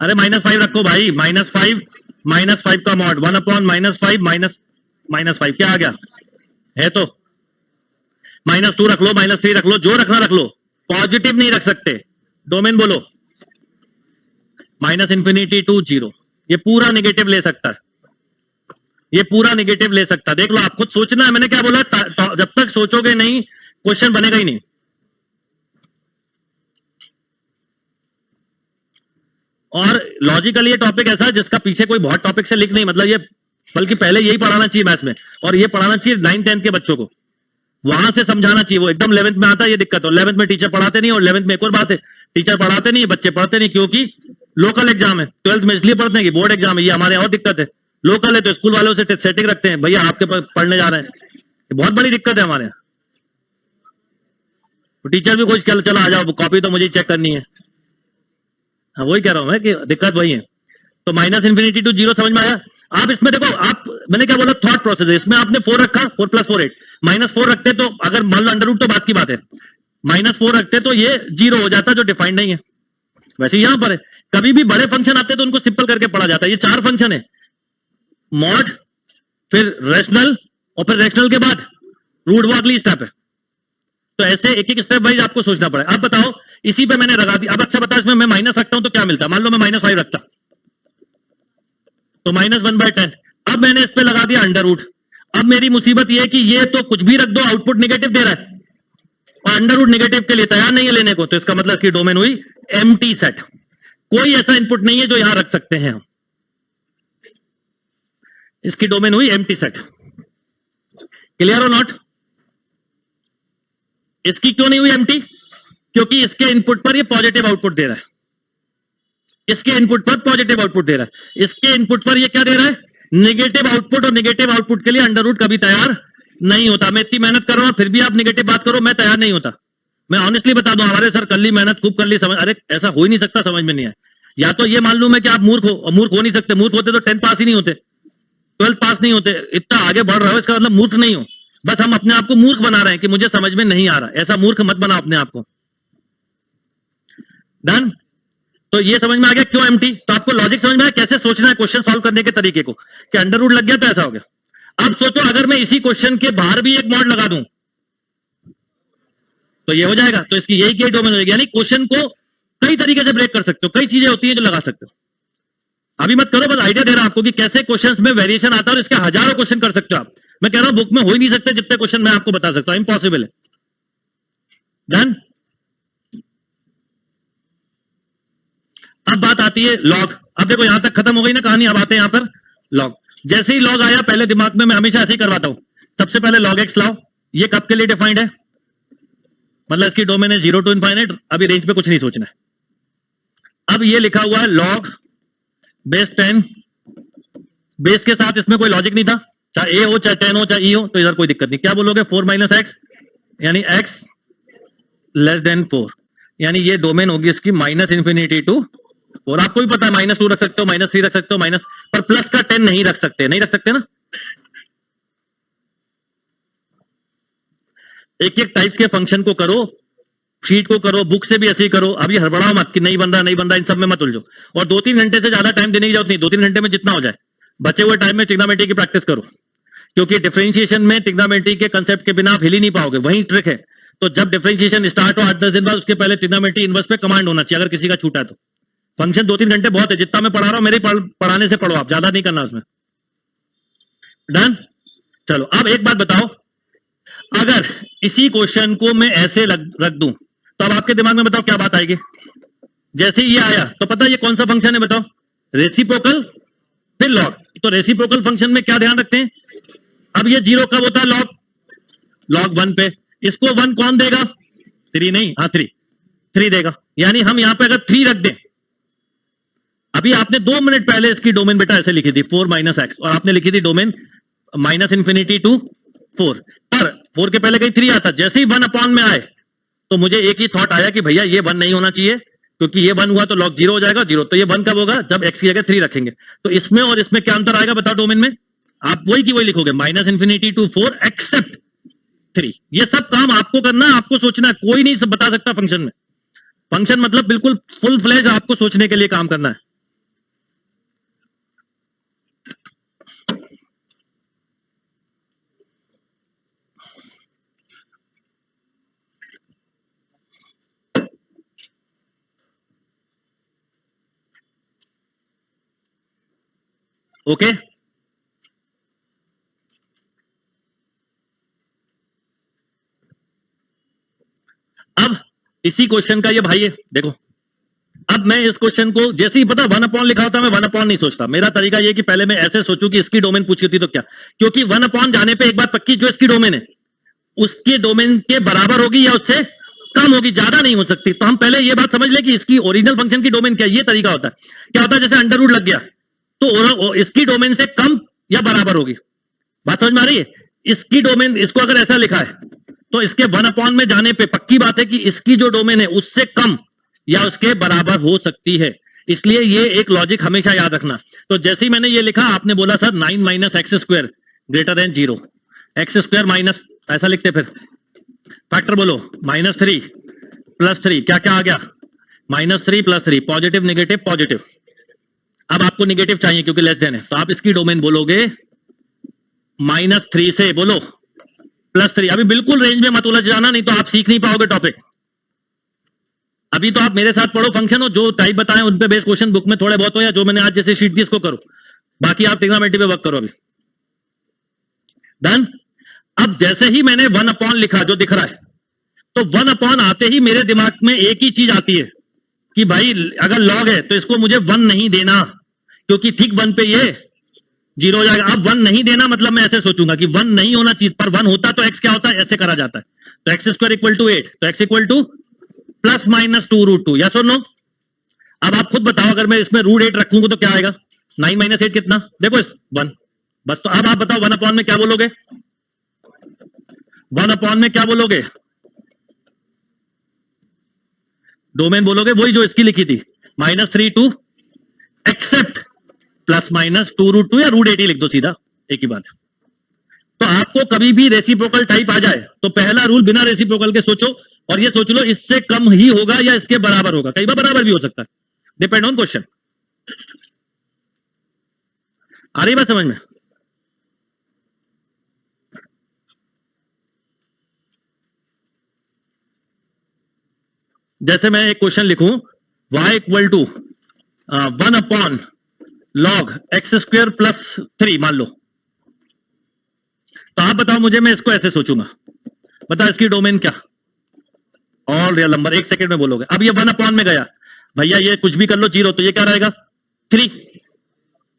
अरे -5 रखो भाई, -5 का मॉड 1/-5 -5 क्या आ गया है, तो -2 रख लो, -3 रख लो, जो रखना रख लो, पॉजिटिव नहीं रख सकते। डोमेन बोलो -∞ to 0। ये पूरा निगेटिव ले सकता है, ये पूरा निगेटिव ले सकता है। देख लो, आप खुद सोचना है, मैंने क्या बोला, जब तक सोचोगे नहीं क्वेश्चन बनेगा ही नहीं। और लॉजिकली ये टॉपिक ऐसा है जिसका पीछे कोई बहुत टॉपिक से लिख नहीं, मतलब ये बल्कि पहले यही पढ़ाना चाहिए मैथ्स में, और ये पढ़ाना चाहिए 9th-10th के बच्चों को, वहां से समझाना चाहिए। वो एकदम 11th में आता है ये दिक्कत, और 11th में टीचर पढ़ाते नहीं, और 11th में एक और बात है, टीचर पढ़ाते नहीं, बच्चे पढ़ते नहीं, क्योंकि लोकल एग्जाम है। 12th में इसलिए पढ़ते हैं कि बोर्ड एग्जाम है, ये हमारे और दिक्कत है। लोकल है तो स्कूल वालों से सेटिंग रखते हैं, भैया आपके पास पढ़ने जा रहे हैं, ये बहुत बड़ी दिक्कत है हमारे यहाँ। तो टीचर भी कुछ चलो आ जाओ, कॉपी तो मुझे चेक करनी है। हाँ, वही कह रहा हूं मैं कि दिक्कत वही है। तो -∞ to 0 समझ में आया। आप इसमें देखो, आप मैंने क्या बोला, थॉट प्रोसेस है। इसमें आपने 4 रखा, 4 + 4 8, -4 रखते तो अगर मान लो अंडर रूट तो बात की बात है, -4 रखते तो ये 0 हो जाता, जो डिफाइंड नहीं है। वैसे यहां पर है, कभी भी बड़े फंक्शन आते तो उनको सिंपल करके पढ़ा जाता है। ये 4 फंक्शन है, मॉड, फिर रैशनल, और फिर रैशनल के बाद रूट, वो अगली स्टेप है। तो ऐसे एक एक स्टेप वाइज आपको सोचना पड़ेगा। अब बताओ, इसी पे मैंने लगा दी। अब अच्छा बताओ, इसमें मैं माइनस रखता हूं तो क्या मिलता है। मान लो मैं -5 रखता तो -1/10। अब मैंने इस पे लगा दिया अंडर रूट। अब मेरी मुसीबत यह है कि ये तो कुछ भी रख दो, आउटपुट निगेटिव दे रहा है, और अंडर रूट निगेटिव के लिए तैयार नहीं है लेने को, तो इसका मतलब इसकी डोमेन हुई एम्प्टी सेट। कोई ऐसा इनपुट नहीं है जो यहां रख सकते हैं हम। इसकी डोमेन हुई एम्प्टी सेट। क्लियर और नॉट? इसकी क्यों नहीं हुई एम्प्टी? क्योंकि इसके इनपुट पर ये पॉजिटिव आउटपुट दे रहा है, इसके इनपुट पर पॉजिटिव आउटपुट दे रहा है, इसके इनपुट पर ये क्या दे रहा है? Negative output. और नेगेटिव आउटपुट के लिए अंडर रूट कभी तैयार नहीं होता। मैं इतनी मेहनत कर रहा हूं फिर भी आप नेगेटिव बात करो, मैं तैयार नहीं होता। मैं ऑनेस्टली बता दूं, हमारे सर कर ली मेहनत, खूब कर ली, समझ, अरे ऐसा हो ही नहीं सकता, समझ में नहीं आया। या तो ये मालूम है कि आप मूर्ख हो, और मूर्ख हो नहीं सकते। मूर्ख होते तो 10 पास ही नहीं होते, 12 पास नहीं होते। इतना आगे बढ़ रहा हो इसका मतलब मूर्ख नहीं हो। बस हम अपने आप को मूर्ख बना रहे हैं कि मुझे समझ में नहीं आ रहा। ऐसा मूर्ख मत बनाओ अपने आप को। डन? तो ये समझ में आ गया क्यों एम्प्टी? तो आपको लॉजिक समझ में आया कैसे सोचना है क्वेश्चन सॉल्व करने के तरीके को, कि अंडर रूट लग गया तो ऐसा हो गया। अब सोचो अगर मैं इसी क्वेश्चन के बाहर भी एक मॉड लगा दूं तो ये हो जाएगा। तो इसकी यही डोमेन हो जाएगी। यानी क्वेश्चन को कई तरीके से ब्रेक कर सकते हो, कई चीजें होती हैं जो लगा सकते हो। अभी मत करो, बस आइडिया दे रहा हूं आपको कि कैसे क्वेश्चंस में वेरिएशन आता है, और इसके हजारों क्वेश्चन कर सकते हो आप। मैं कह रहा हूं बुक में हो ही नहीं सकते जितने क्वेश्चन मैं आपको बता सकता हूं, इम्पॉसिबल है। डन? अब बात आती है लॉग। अब देखो यहां तक खत्म हो गई ना कहानी, अब आते हैं यहां पर लॉग। जैसे ही लॉग आया पहले दिमाग में मैं हमेशा ऐसे ही करवाता हूं, सबसे पहले लॉग एक्स लाओ। ये कब के लिए डिफाइंड है? मतलब इसकी डोमेन है 0 to इनफाइनाइट। अभी रेंज पे कुछ नहीं सोचना है। अब ये लिखा हुआ है लॉग बेस 10, बेस के साथ इसमें कोई लॉजिक नहीं था, चाहे ए हो चाहे 10 हो चाहे ई हो, तो इधर कोई दिक्कत नहीं। क्या बोलोगे? 4 - x, यानी x लेस देन 4, यानी ये डोमेन होगी इसकी -∞ to 4। आपको भी पता है -2 रख सकते हो, -3 रख सकते हो, माइनस, पर प्लस का 10 नहीं रख सकते, नहीं रख सकते ना। एक एक टाइप्स के फंक्शन को करो, शीट को करो, बुक से भी ऐसे ही करो। अभी हड़बड़ाओ मत कि नहीं बन रहा नहीं बन रहा, इन सब में मत उलझो। और 2-3 घंटे से ज्यादा टाइम देने की जरूरत नहीं, 2-3 घंटे में जितना हो जाए। बचे हुए टाइम में ट्रिग्नोमेट्री की प्रैक्टिस करो, क्योंकि डिफरेंशिएशन में ट्रिग्नोमेट्री के कंसेप्ट के बिना आप हिल ही नहीं पाओगे, वही ट्रिक है। तो जब डिफरेंशिएशन स्टार्ट हो 8-10 दिन बाद, उसके पहले ट्रिग्नोमेट्री इनवर्स पे कमांड होना चाहिए, अगर किसी का छूटा है तो। फंक्शन 2-3 घंटे बहुत है, जितना मैं पढ़ा रहा हूं मेरे पढ़ाने से पढ़ो आप, ज्यादा नहीं करना उसमें। डन? चलो अब एक बात बताओ, अगर इसी क्वेश्चन को मैं ऐसे रख दूं तो अब आपके दिमाग में बताओ क्या बात आएगी? जैसे ही ये आया तो पता है ये कौन सा फंक्शन है? बताओ। रेसिप्रोकल फिर लॉग। तो रेसिप्रोकल फंक्शन में क्या ध्यान रखते हैं? अब ये 0 कब होता है? लॉग 1 पे। इसको 1 कौन देगा? 3 नहीं, हाँ 3 देगा। यानी हम यहां पे अगर 3 रख दें, अभी आपने 2 मिनट पहले इसकी डोमेन बेटा ऐसे लिखी थी 4 - x, और आपने लिखी थी डोमेन -∞ to 4, पर 4 के पहले कहीं 3 आता। जैसे ही 1 में आए तो मुझे एक ही थॉट आया कि भैया ये 1 नहीं होना चाहिए, क्योंकि ये 1 हुआ तो लॉग 0 हो जाएगा, 0। तो ये 1 कब होगा? जब x की जगह 3 रखेंगे। तो इसमें और इसमें क्या अंतर आएगा बताओ? डोमेन में आप वही की वही लिखोगे, -∞ to 4 एक्सेप्ट 3। ये सब काम आपको करना है, आपको सोचना है, कोई नहीं बता सकता फंक्शन में। फंक्शन मतलब बिल्कुल फुल फ्लेज आपको सोचने के लिए काम करना है। ओके? अब इसी क्वेश्चन का ये भाई है, देखो। अब मैं इस क्वेश्चन को जैसे ही पता 1 लिखा होता, मैं 1 नहीं सोचता। मेरा तरीका ये कि पहले मैं ऐसे सोचूं कि इसकी डोमेन पूछी होती तो क्या, क्योंकि 1 जाने पे एक बात पक्की, जो इसकी डोमेन है उसके डोमेन के बराबर होगी या उससे कम होगी, ज्यादा नहीं हो सकती। तो हम पहले ये बात समझ ले कि इसकी ओरिजिनल फंक्शन की डोमेन क्या है। ये तरीका होता है। क्या होता है? जैसे अंडर रूट लग गया तो इसकी डोमेन से कम या बराबर होगी। बात समझ में आ रही है? इसकी डोमेन, इसको अगर ऐसा लिखा है तो इसके 1 में जाने पे पक्की बात है कि इसकी जो डोमेन है उससे कम या उसके बराबर हो सकती है। इसलिए ये एक लॉजिक हमेशा याद रखना। तो जैसे ही मैंने ये लिखा, आपने बोला sir 9 - x² greater than 0, x² minus, ऐसा लिखते फिर फैक्टर बोलो, -3 + 3, क्या क्या आ गया? -3 + 3, पॉजिटिव नेगेटिव पॉजिटिव। अब आपको नेगेटिव चाहिए क्योंकि लेस देन है, तो आप इसकी डोमेन बोलोगे -3 से बोलो +3। अभी बिल्कुल रेंज में मत उलझ जाना, नहीं तो आप सीख नहीं पाओगे टॉपिक। अभी तो आप मेरे साथ पढ़ो फंक्शन, और जो टाइप बताएं उन पे बेस क्वेश्चन बुक में थोड़े बहुत हो, या जो मैंने आज जैसे शीट दी इसको करो, बाकी आप ट्रिग्नोमेट्री पे वर्क करो अभी। डन? अब जैसे ही मैंने 1 लिखा जो दिख रहा है, तो 1 आते ही मेरे दिमाग में एक ही चीज आती है, कि भाई अगर लॉग है तो इसको मुझे 1 नहीं देना, क्योंकि ठीक 1 पे ये 0 हो जाएगा। अब 1 नहीं देना मतलब मैं ऐसे सोचूंगा कि 1 नहीं होना चाहिए, पर 1 होता तो x क्या होता है, ऐसे करा जाता है। तो x स्क्वायर इक्वल टू 8, तो x equal two plus minus 2√2, yes और नो। अब आप खुद बताओ, अगर मैं इसमें √8 रखूंगा तो क्या आएगा, 9 माइनस 8 कितना, देखो 1 बस। तो अब आप बताओ 1 अपॉन में क्या बोलोगे, 1 अपॉन में क्या बोलोगे, डोमेन बोलोगे वही जो इसकी लिखी थी, -3 टू एक्सेप्ट प्लस माइनस 2√2 या √8 ही लिख दो सीधा, एक ही बात है। तो आपको कभी भी रेसिप्रोकल टाइप आ जाए तो पहला रूल बिना रेसिप्रोकल के सोचो, और ये सोच लो इससे कम ही होगा या इसके बराबर होगा, कई बार बराबर भी हो सकता है, डिपेंड ऑन क्वेश्चन। आ रही बात समझ में? जैसे मैं एक क्वेश्चन लिखूं, y equal to 1 upon log x square plus 3 मान लो, तो आप बताओ मुझे, मैं इसको ऐसे सोचूंगा, बताओ इसकी डोमेन क्या, ऑल रियल नंबर, 1 सेकंड में बोलोगे। अब ये 1 अपॉन में गया, भैया ये कुछ भी कर लो 0, तो ये क्या रहेगा 3,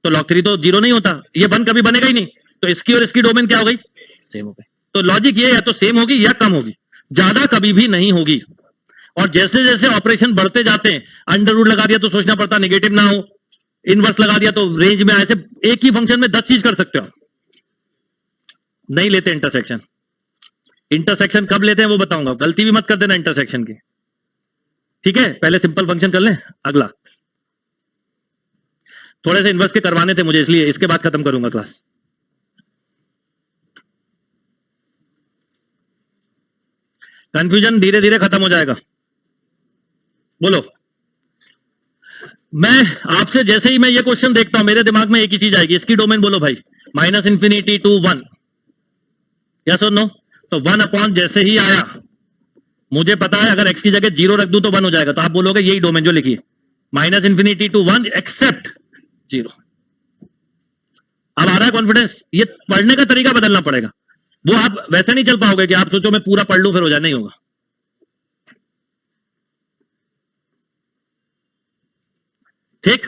तो log 3 तो 0 नहीं होता, ये 1 कभी बनेगा ही नहीं, तो इसकी और इसकी डोमेन क्या हो गई, सेम हो गई। तो लॉजिक ये या तो सेम होगी या कम होगी, ज्यादा कभी भी नहीं होगी। और जैसे जैसे ऑपरेशन बढ़ते जाते हैं, अंडर रूट लगा दिया तो सोचना पड़ता नेगेटिव ना हो, इनवर्स लगा दिया तो रेंज में ऐसे एक ही फंक्शन में 10 चीज कर सकते हो। नहीं लेते इंटरसेक्शन, इंटरसेक्शन कब लेते हैं वो बताऊंगा, गलती भी मत कर देना इंटरसेक्शन की, ठीक है। पहले सिंपल फंक्शन कर लें, अगला थोड़े से इनवर्स के करवाने थे मुझे, इसलिए इसके बाद खत्म करूंगा क्लास। कंफ्यूजन धीरे धीरे खत्म हो जाएगा। बोलो, मैं आपसे जैसे ही मैं ये क्वेश्चन देखता हूं मेरे दिमाग में एक ही चीज आएगी, इसकी डोमेन बोलो भाई, -∞ टू 1, यस और नो। तो 1 अपॉन जैसे ही आया, मुझे पता है अगर x की जगह 0 रख दूं तो 1 हो जाएगा, तो आप बोलोगे यही डोमेन जो लिखी, -∞ टू 1 एक्सेप्ट 0। अब आ रहा है कॉन्फिडेंस, ये पढ़ने का तरीका बदलना पड़ेगा, वो आप वैसे नहीं चल पाओगे कि आप सोचो मैं पूरा पढ़ लूं फिर हो जाए, नहीं होगा। ठीक,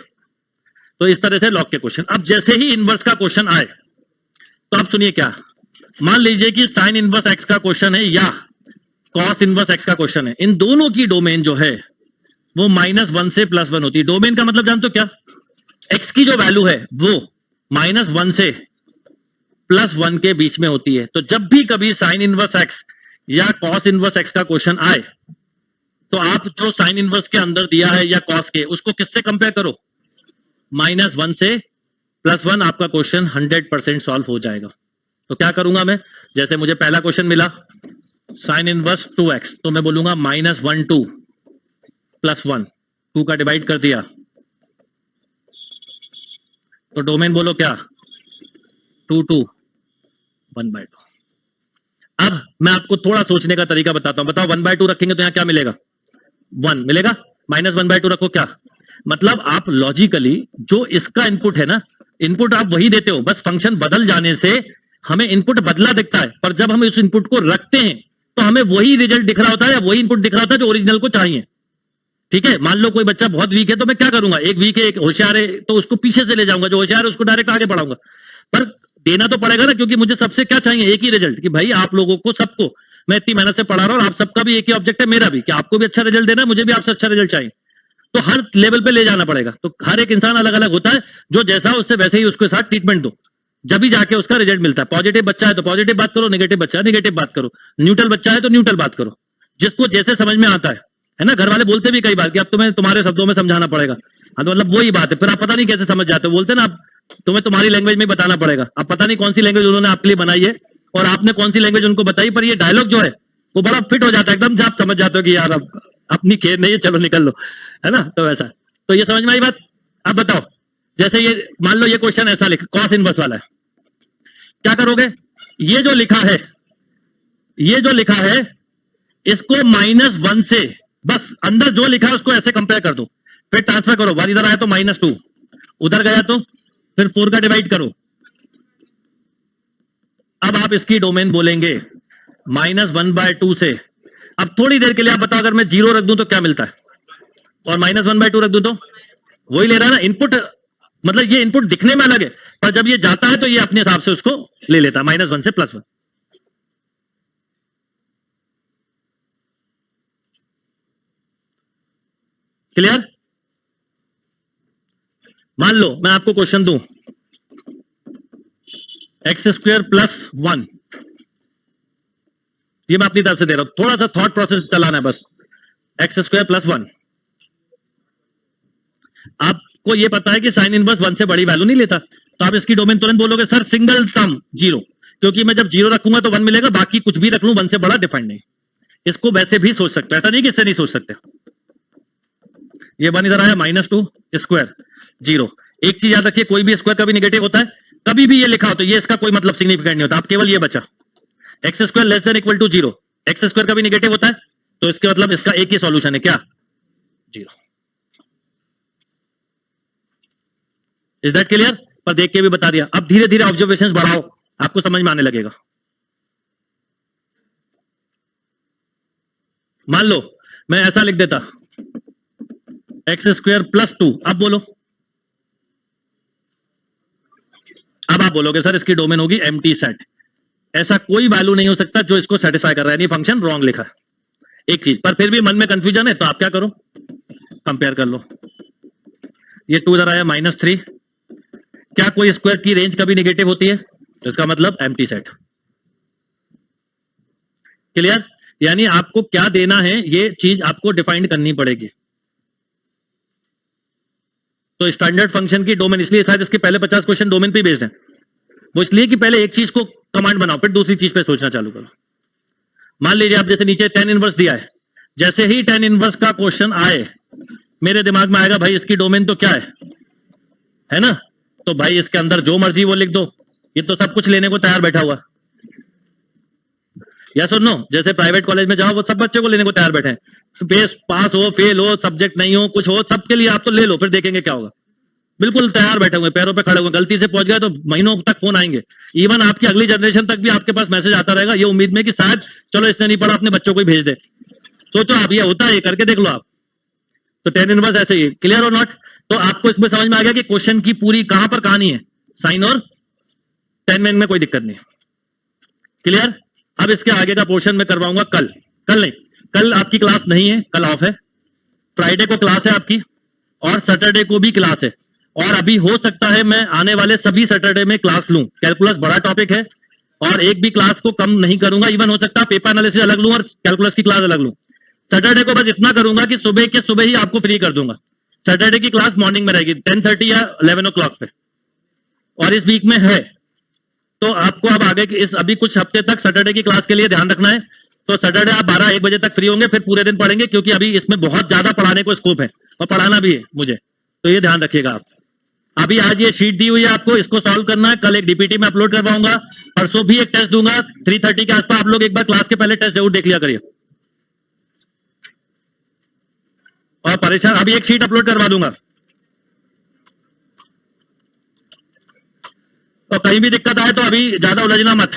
तो इस तरह से लॉग के क्वेश्चन। अब जैसे ही इनवर्स का क्वेश्चन आए तो आप सुनिए क्या, मान लीजिए कि साइन इनवर्स एक्स का क्वेश्चन है या कॉस इनवर्स एक्स का क्वेश्चन है, इन दोनों की डोमेन जो है वो -1 से +1 होती है। डोमेन का मतलब जानते हो क्या, एक्स की जो वैल्यू है वो -1 से +1 के बीच में होती है। तो जब भी कभी साइन इनवर्स एक्स या कॉस इनवर्स एक्स का क्वेश्चन आए तो आप जो साइन इनवर्स के अंदर दिया है या कॉस के, उसको किससे कंपेयर करो, -1 से +1, आपका क्वेश्चन 100% सॉल्व हो जाएगा। तो क्या करूंगा मैं, जैसे मुझे पहला क्वेश्चन मिला साइन इनवर्स 2x, तो मैं बोलूंगा -1 2 +1, 2 का डिवाइड कर दिया, तो डोमेन बोलो क्या 2 2 1/2। अब मैं आपको थोड़ा सोचने का तरीका बताता हूं, बताओ 1/2 रखेंगे तो यहां क्या मिलेगा, 1 मिलेगा, -1/2 रखो, क्या मतलब आप लॉजिकली जो इसका इनपुट है ना, इनपुट आप वही देते हो, बस फंक्शन बदल जाने से हमें इनपुट बदला दिखता है, पर जब हम इस इनपुट को रखते हैं तो हमें वही रिजल्ट दिख रहा होता है या वही इनपुट दिख रहा होता है जो ओरिजिनल को चाहिए। ठीक है, मान लो कोई बच्चा बहुत वीक है तो मैं क्या करूंगा, एक वीक है एक होशियार है तो उसको पीछे से ले जाऊंगा, जो होशियार है उसको डायरेक्ट आगे बढ़ाऊंगा, पर देना तो पड़ेगा ना, क्योंकि मुझे सबसे क्या चाहिए, एक ही रिजल्ट, कि भाई आप लोगों को सबको मैं इतनी मेहनत से पढ़ा रहा हूं और आप सबका भी एक ही ऑब्जेक्ट है, मेरा भी, कि आपको भी अच्छा रिजल्ट देना है, मुझे भी आपसे अच्छा रिजल्ट चाहिए, तो हर लेवल पे ले जाना पड़ेगा। तो हर एक इंसान अलग अलग होता है, जो जैसा उससे वैसे ही उसके साथ ट्रीटमेंट दो, जब भी जाके उसका रिजल्ट मिलता है। पॉजिटिव बच्चा है तो पॉजिटिव बात करो, नेगेटिव बच्चा है नेगेटिव बात करो, न्यूट्रल बच्चा है तो न्यूट्रल बात करो, जिसको जैसे समझ में आता है ना। घर वाले बोलते भी कई बार कि अब तुम्हें तुम्हारे शब्दों में समझाना पड़ेगा, हाँ तो मतलब वही बात है, फिर आप पता नहीं कैसे समझ जाते हो, बोलते ना आप तुम्हें तुम्हारी लैंग्वेज में बताना पड़ेगा। अब पता नहीं कौन सी लैंग्वेज उन्होंने आपके लिए बनाई है और आपने कौन सी लैंग्वेज उनको बताई, पर ये डायलॉग जो है वो बड़ा फिट हो जाता है एकदम, से आप समझ जाते हो कि यार अब अपनी खेत नहीं है, चलो निकल लो, है ना। तो वैसा, तो ये समझ में आई बात। अब बताओ, जैसे ये मान लो ये क्वेश्चन ऐसा लिखा, कॉस इनवर्स वाला है, क्या करोगे, ये जो लिखा है, ये जो लिखा है इसको -1 से बस अंदर जो लिखा है उसको ऐसे कंपेयर कर दो, फिर ट्रांसफर करो, 1 इधर आया तो -2, उधर गया तो फिर 4 का डिवाइड करो। अब आप इसकी डोमेन बोलेंगे -1/2 से। अब थोड़ी देर के लिए आप बताओ, अगर मैं 0 रख दूं तो क्या मिलता है, और -1/2 रख दूं तो वही ले रहा है ना इनपुट, मतलब ये इनपुट दिखने में अलग है, पर जब ये जाता है तो ये अपने हिसाब से उसको ले लेता है -1 से +1। क्लियर? मान लो मैं आपको क्वेश्चन दूं x² + 1, ये मैं अपनी तरफ से दे रहा हूं, थोड़ा सा थॉट प्रोसेस चलाना है बस। x² + 1, आपको ये पता है कि साइन इनवर्स 1 से बड़ी वैल्यू नहीं लेता, तो आप इसकी डोमेन तुरंत बोलोगे सर सिंगल सम 0, क्योंकि मैं जब 0 रखूंगा तो 1 मिलेगा, बाकी कुछ भी रख लूं 1 से बड़ा डिफाइंड नहीं। इसको वैसे भी सोच सकते, ऐसा नहीं कि इससे नहीं सोच सकते। ये 1 इधर आया -2² 0। एक चीज याद रखिए, कोई भी स्क्वायर कभी नेगेटिव होता है, कभी भी ये लिखा हो तो ये इसका कोई मतलब सिग्निफिकेंट नहीं होता, आप केवल ये बचा x² <= 0, x² कभी नेगेटिव होता है तो इसके मतलब इसका एक ही सॉल्यूशन है, क्या? 0। Is that clear? पर देख के भी बता दिया। अब धीरे धीरे ऑब्जर्वेशंस बढ़ाओ, आपको समझ में आने लगेगा। मान लो मैं ऐसा लिख देता x² + 2, अब बोलो, अब आप बोलोगे सर इसकी डोमेन होगी एम्प्टी सेट, ऐसा कोई वैल्यू नहीं हो सकता जो इसको सेटिस्फाई कर रहा है, नहीं फंक्शन रॉन्ग लिखा है। एक चीज पर फिर भी मन में कंफ्यूजन है तो आप क्या करो, कंपेयर कर लो। ये 2 इधर आया -3, क्या कोई स्क्वायर की रेंज कभी नेगेटिव होती है? तो इसका मतलब एम्प्टी सेट। क्लियर? यानी आपको क्या देना है ये चीज आपको डिफाइन करनी पड़ेगी। तो स्टैंडर्ड फंक्शन की डोमेन, इसलिए शायद इसके पहले 50 क्वेश्चन डोमेन पे बेस्ड हैं, वो इसलिए कि पहले एक चीज को कमांड बनाओ फिर दूसरी चीज पे सोचना चालू करो। मान लीजिए आप जैसे नीचे tan इनवर्स दिया है, जैसे ही tan इनवर्स का क्वेश्चन आए मेरे दिमाग में आएगा भाई इसकी डोमेन तो क्या है ना, तो भाई इसके अंदर जो मर्जी वो लिख दो, ये तो सब कुछ लेने को तैयार बैठा हुआ। या सुन नो, जैसे प्राइवेट कॉलेज में जाओ वो सब बच्चे को लेने को तैयार बैठे हैं, पास हो फेल हो सब्जेक्ट नहीं हो कुछ हो सबके लिए आप तो ले लो, फिर देखेंगे क्या होगा। बिल्कुल तैयार बैठे हुए, पैरों पे खड़े हुए, गलती से पहुंच गए तो महीनों तक फोन आएंगे, इवन आपकी अगली जनरेशन तक भी आपके पास मैसेज आता रहेगा, ये उम्मीद में कि शायद चलो इसने नहीं पढ़ा अपने बच्चों को ही भेज दे। सोचो आप, ये होता है, ये करके देख लो आप। तो tan इनवर्स ऐसे ही, क्लियर और नॉट? तो आपको इसमें समझ में आ गया कि क्वेश्चन की पूरी कहां पर कहानी है, साइन और tan में कोई दिक्कत नहीं। क्लियर? अब इसके आगे का पोर्शन में करवाऊंगा कल नहीं, कल आपकी क्लास नहीं है, कल ऑफ है, फ्राइडे को क्लास है आपकी और सैटरडे को भी क्लास है, और अभी हो सकता है मैं आने वाले सभी सैटरडे में क्लास लूं। कैलकुलस बड़ा टॉपिक है और एक भी क्लास को कम नहीं करूंगा, इवन हो सकता है पेपर एनालिसिस अलग लूं और कैलकुलस की क्लास अलग लूं। सैटरडे को बस इतना करूंगा कि सुबह के सुबह ही आपको फ्री कर दूंगा। सैटरडे की क्लास मॉर्निंग में रहेगी 10:30 या 11 o'clock पे, और इस वीक में है तो आपको अब आगे की इस अभी कुछ हफ्ते तक सैटरडे की क्लास के लिए ध्यान रखना है। तो सैटरडे आप 12-1 बजे तक फ्री होंगे, फिर पूरे दिन पढ़ेंगे क्योंकि अभी इसमें बहुत ज्यादा पढ़ाने को स्कोप है और पढ़ाना भी है मुझे, तो ये ध्यान रखिएगा आप। अभी आज ये शीट दी हुई है आपको, इसको सॉल्व करना है, कल एक डीपीटी में अपलोड करवाऊंगा, परसों भी एक टेस्ट दूंगा 3:30 के आसपास। आप लोग एक बार क्लास के पहले टेस्ट जरूर देख लिया करिए। और परेशान, अभी एक शीट अपलोड करवा दूंगा, तो कहीं भी दिक्कत आए तो अभी ज्यादा उलझना मत।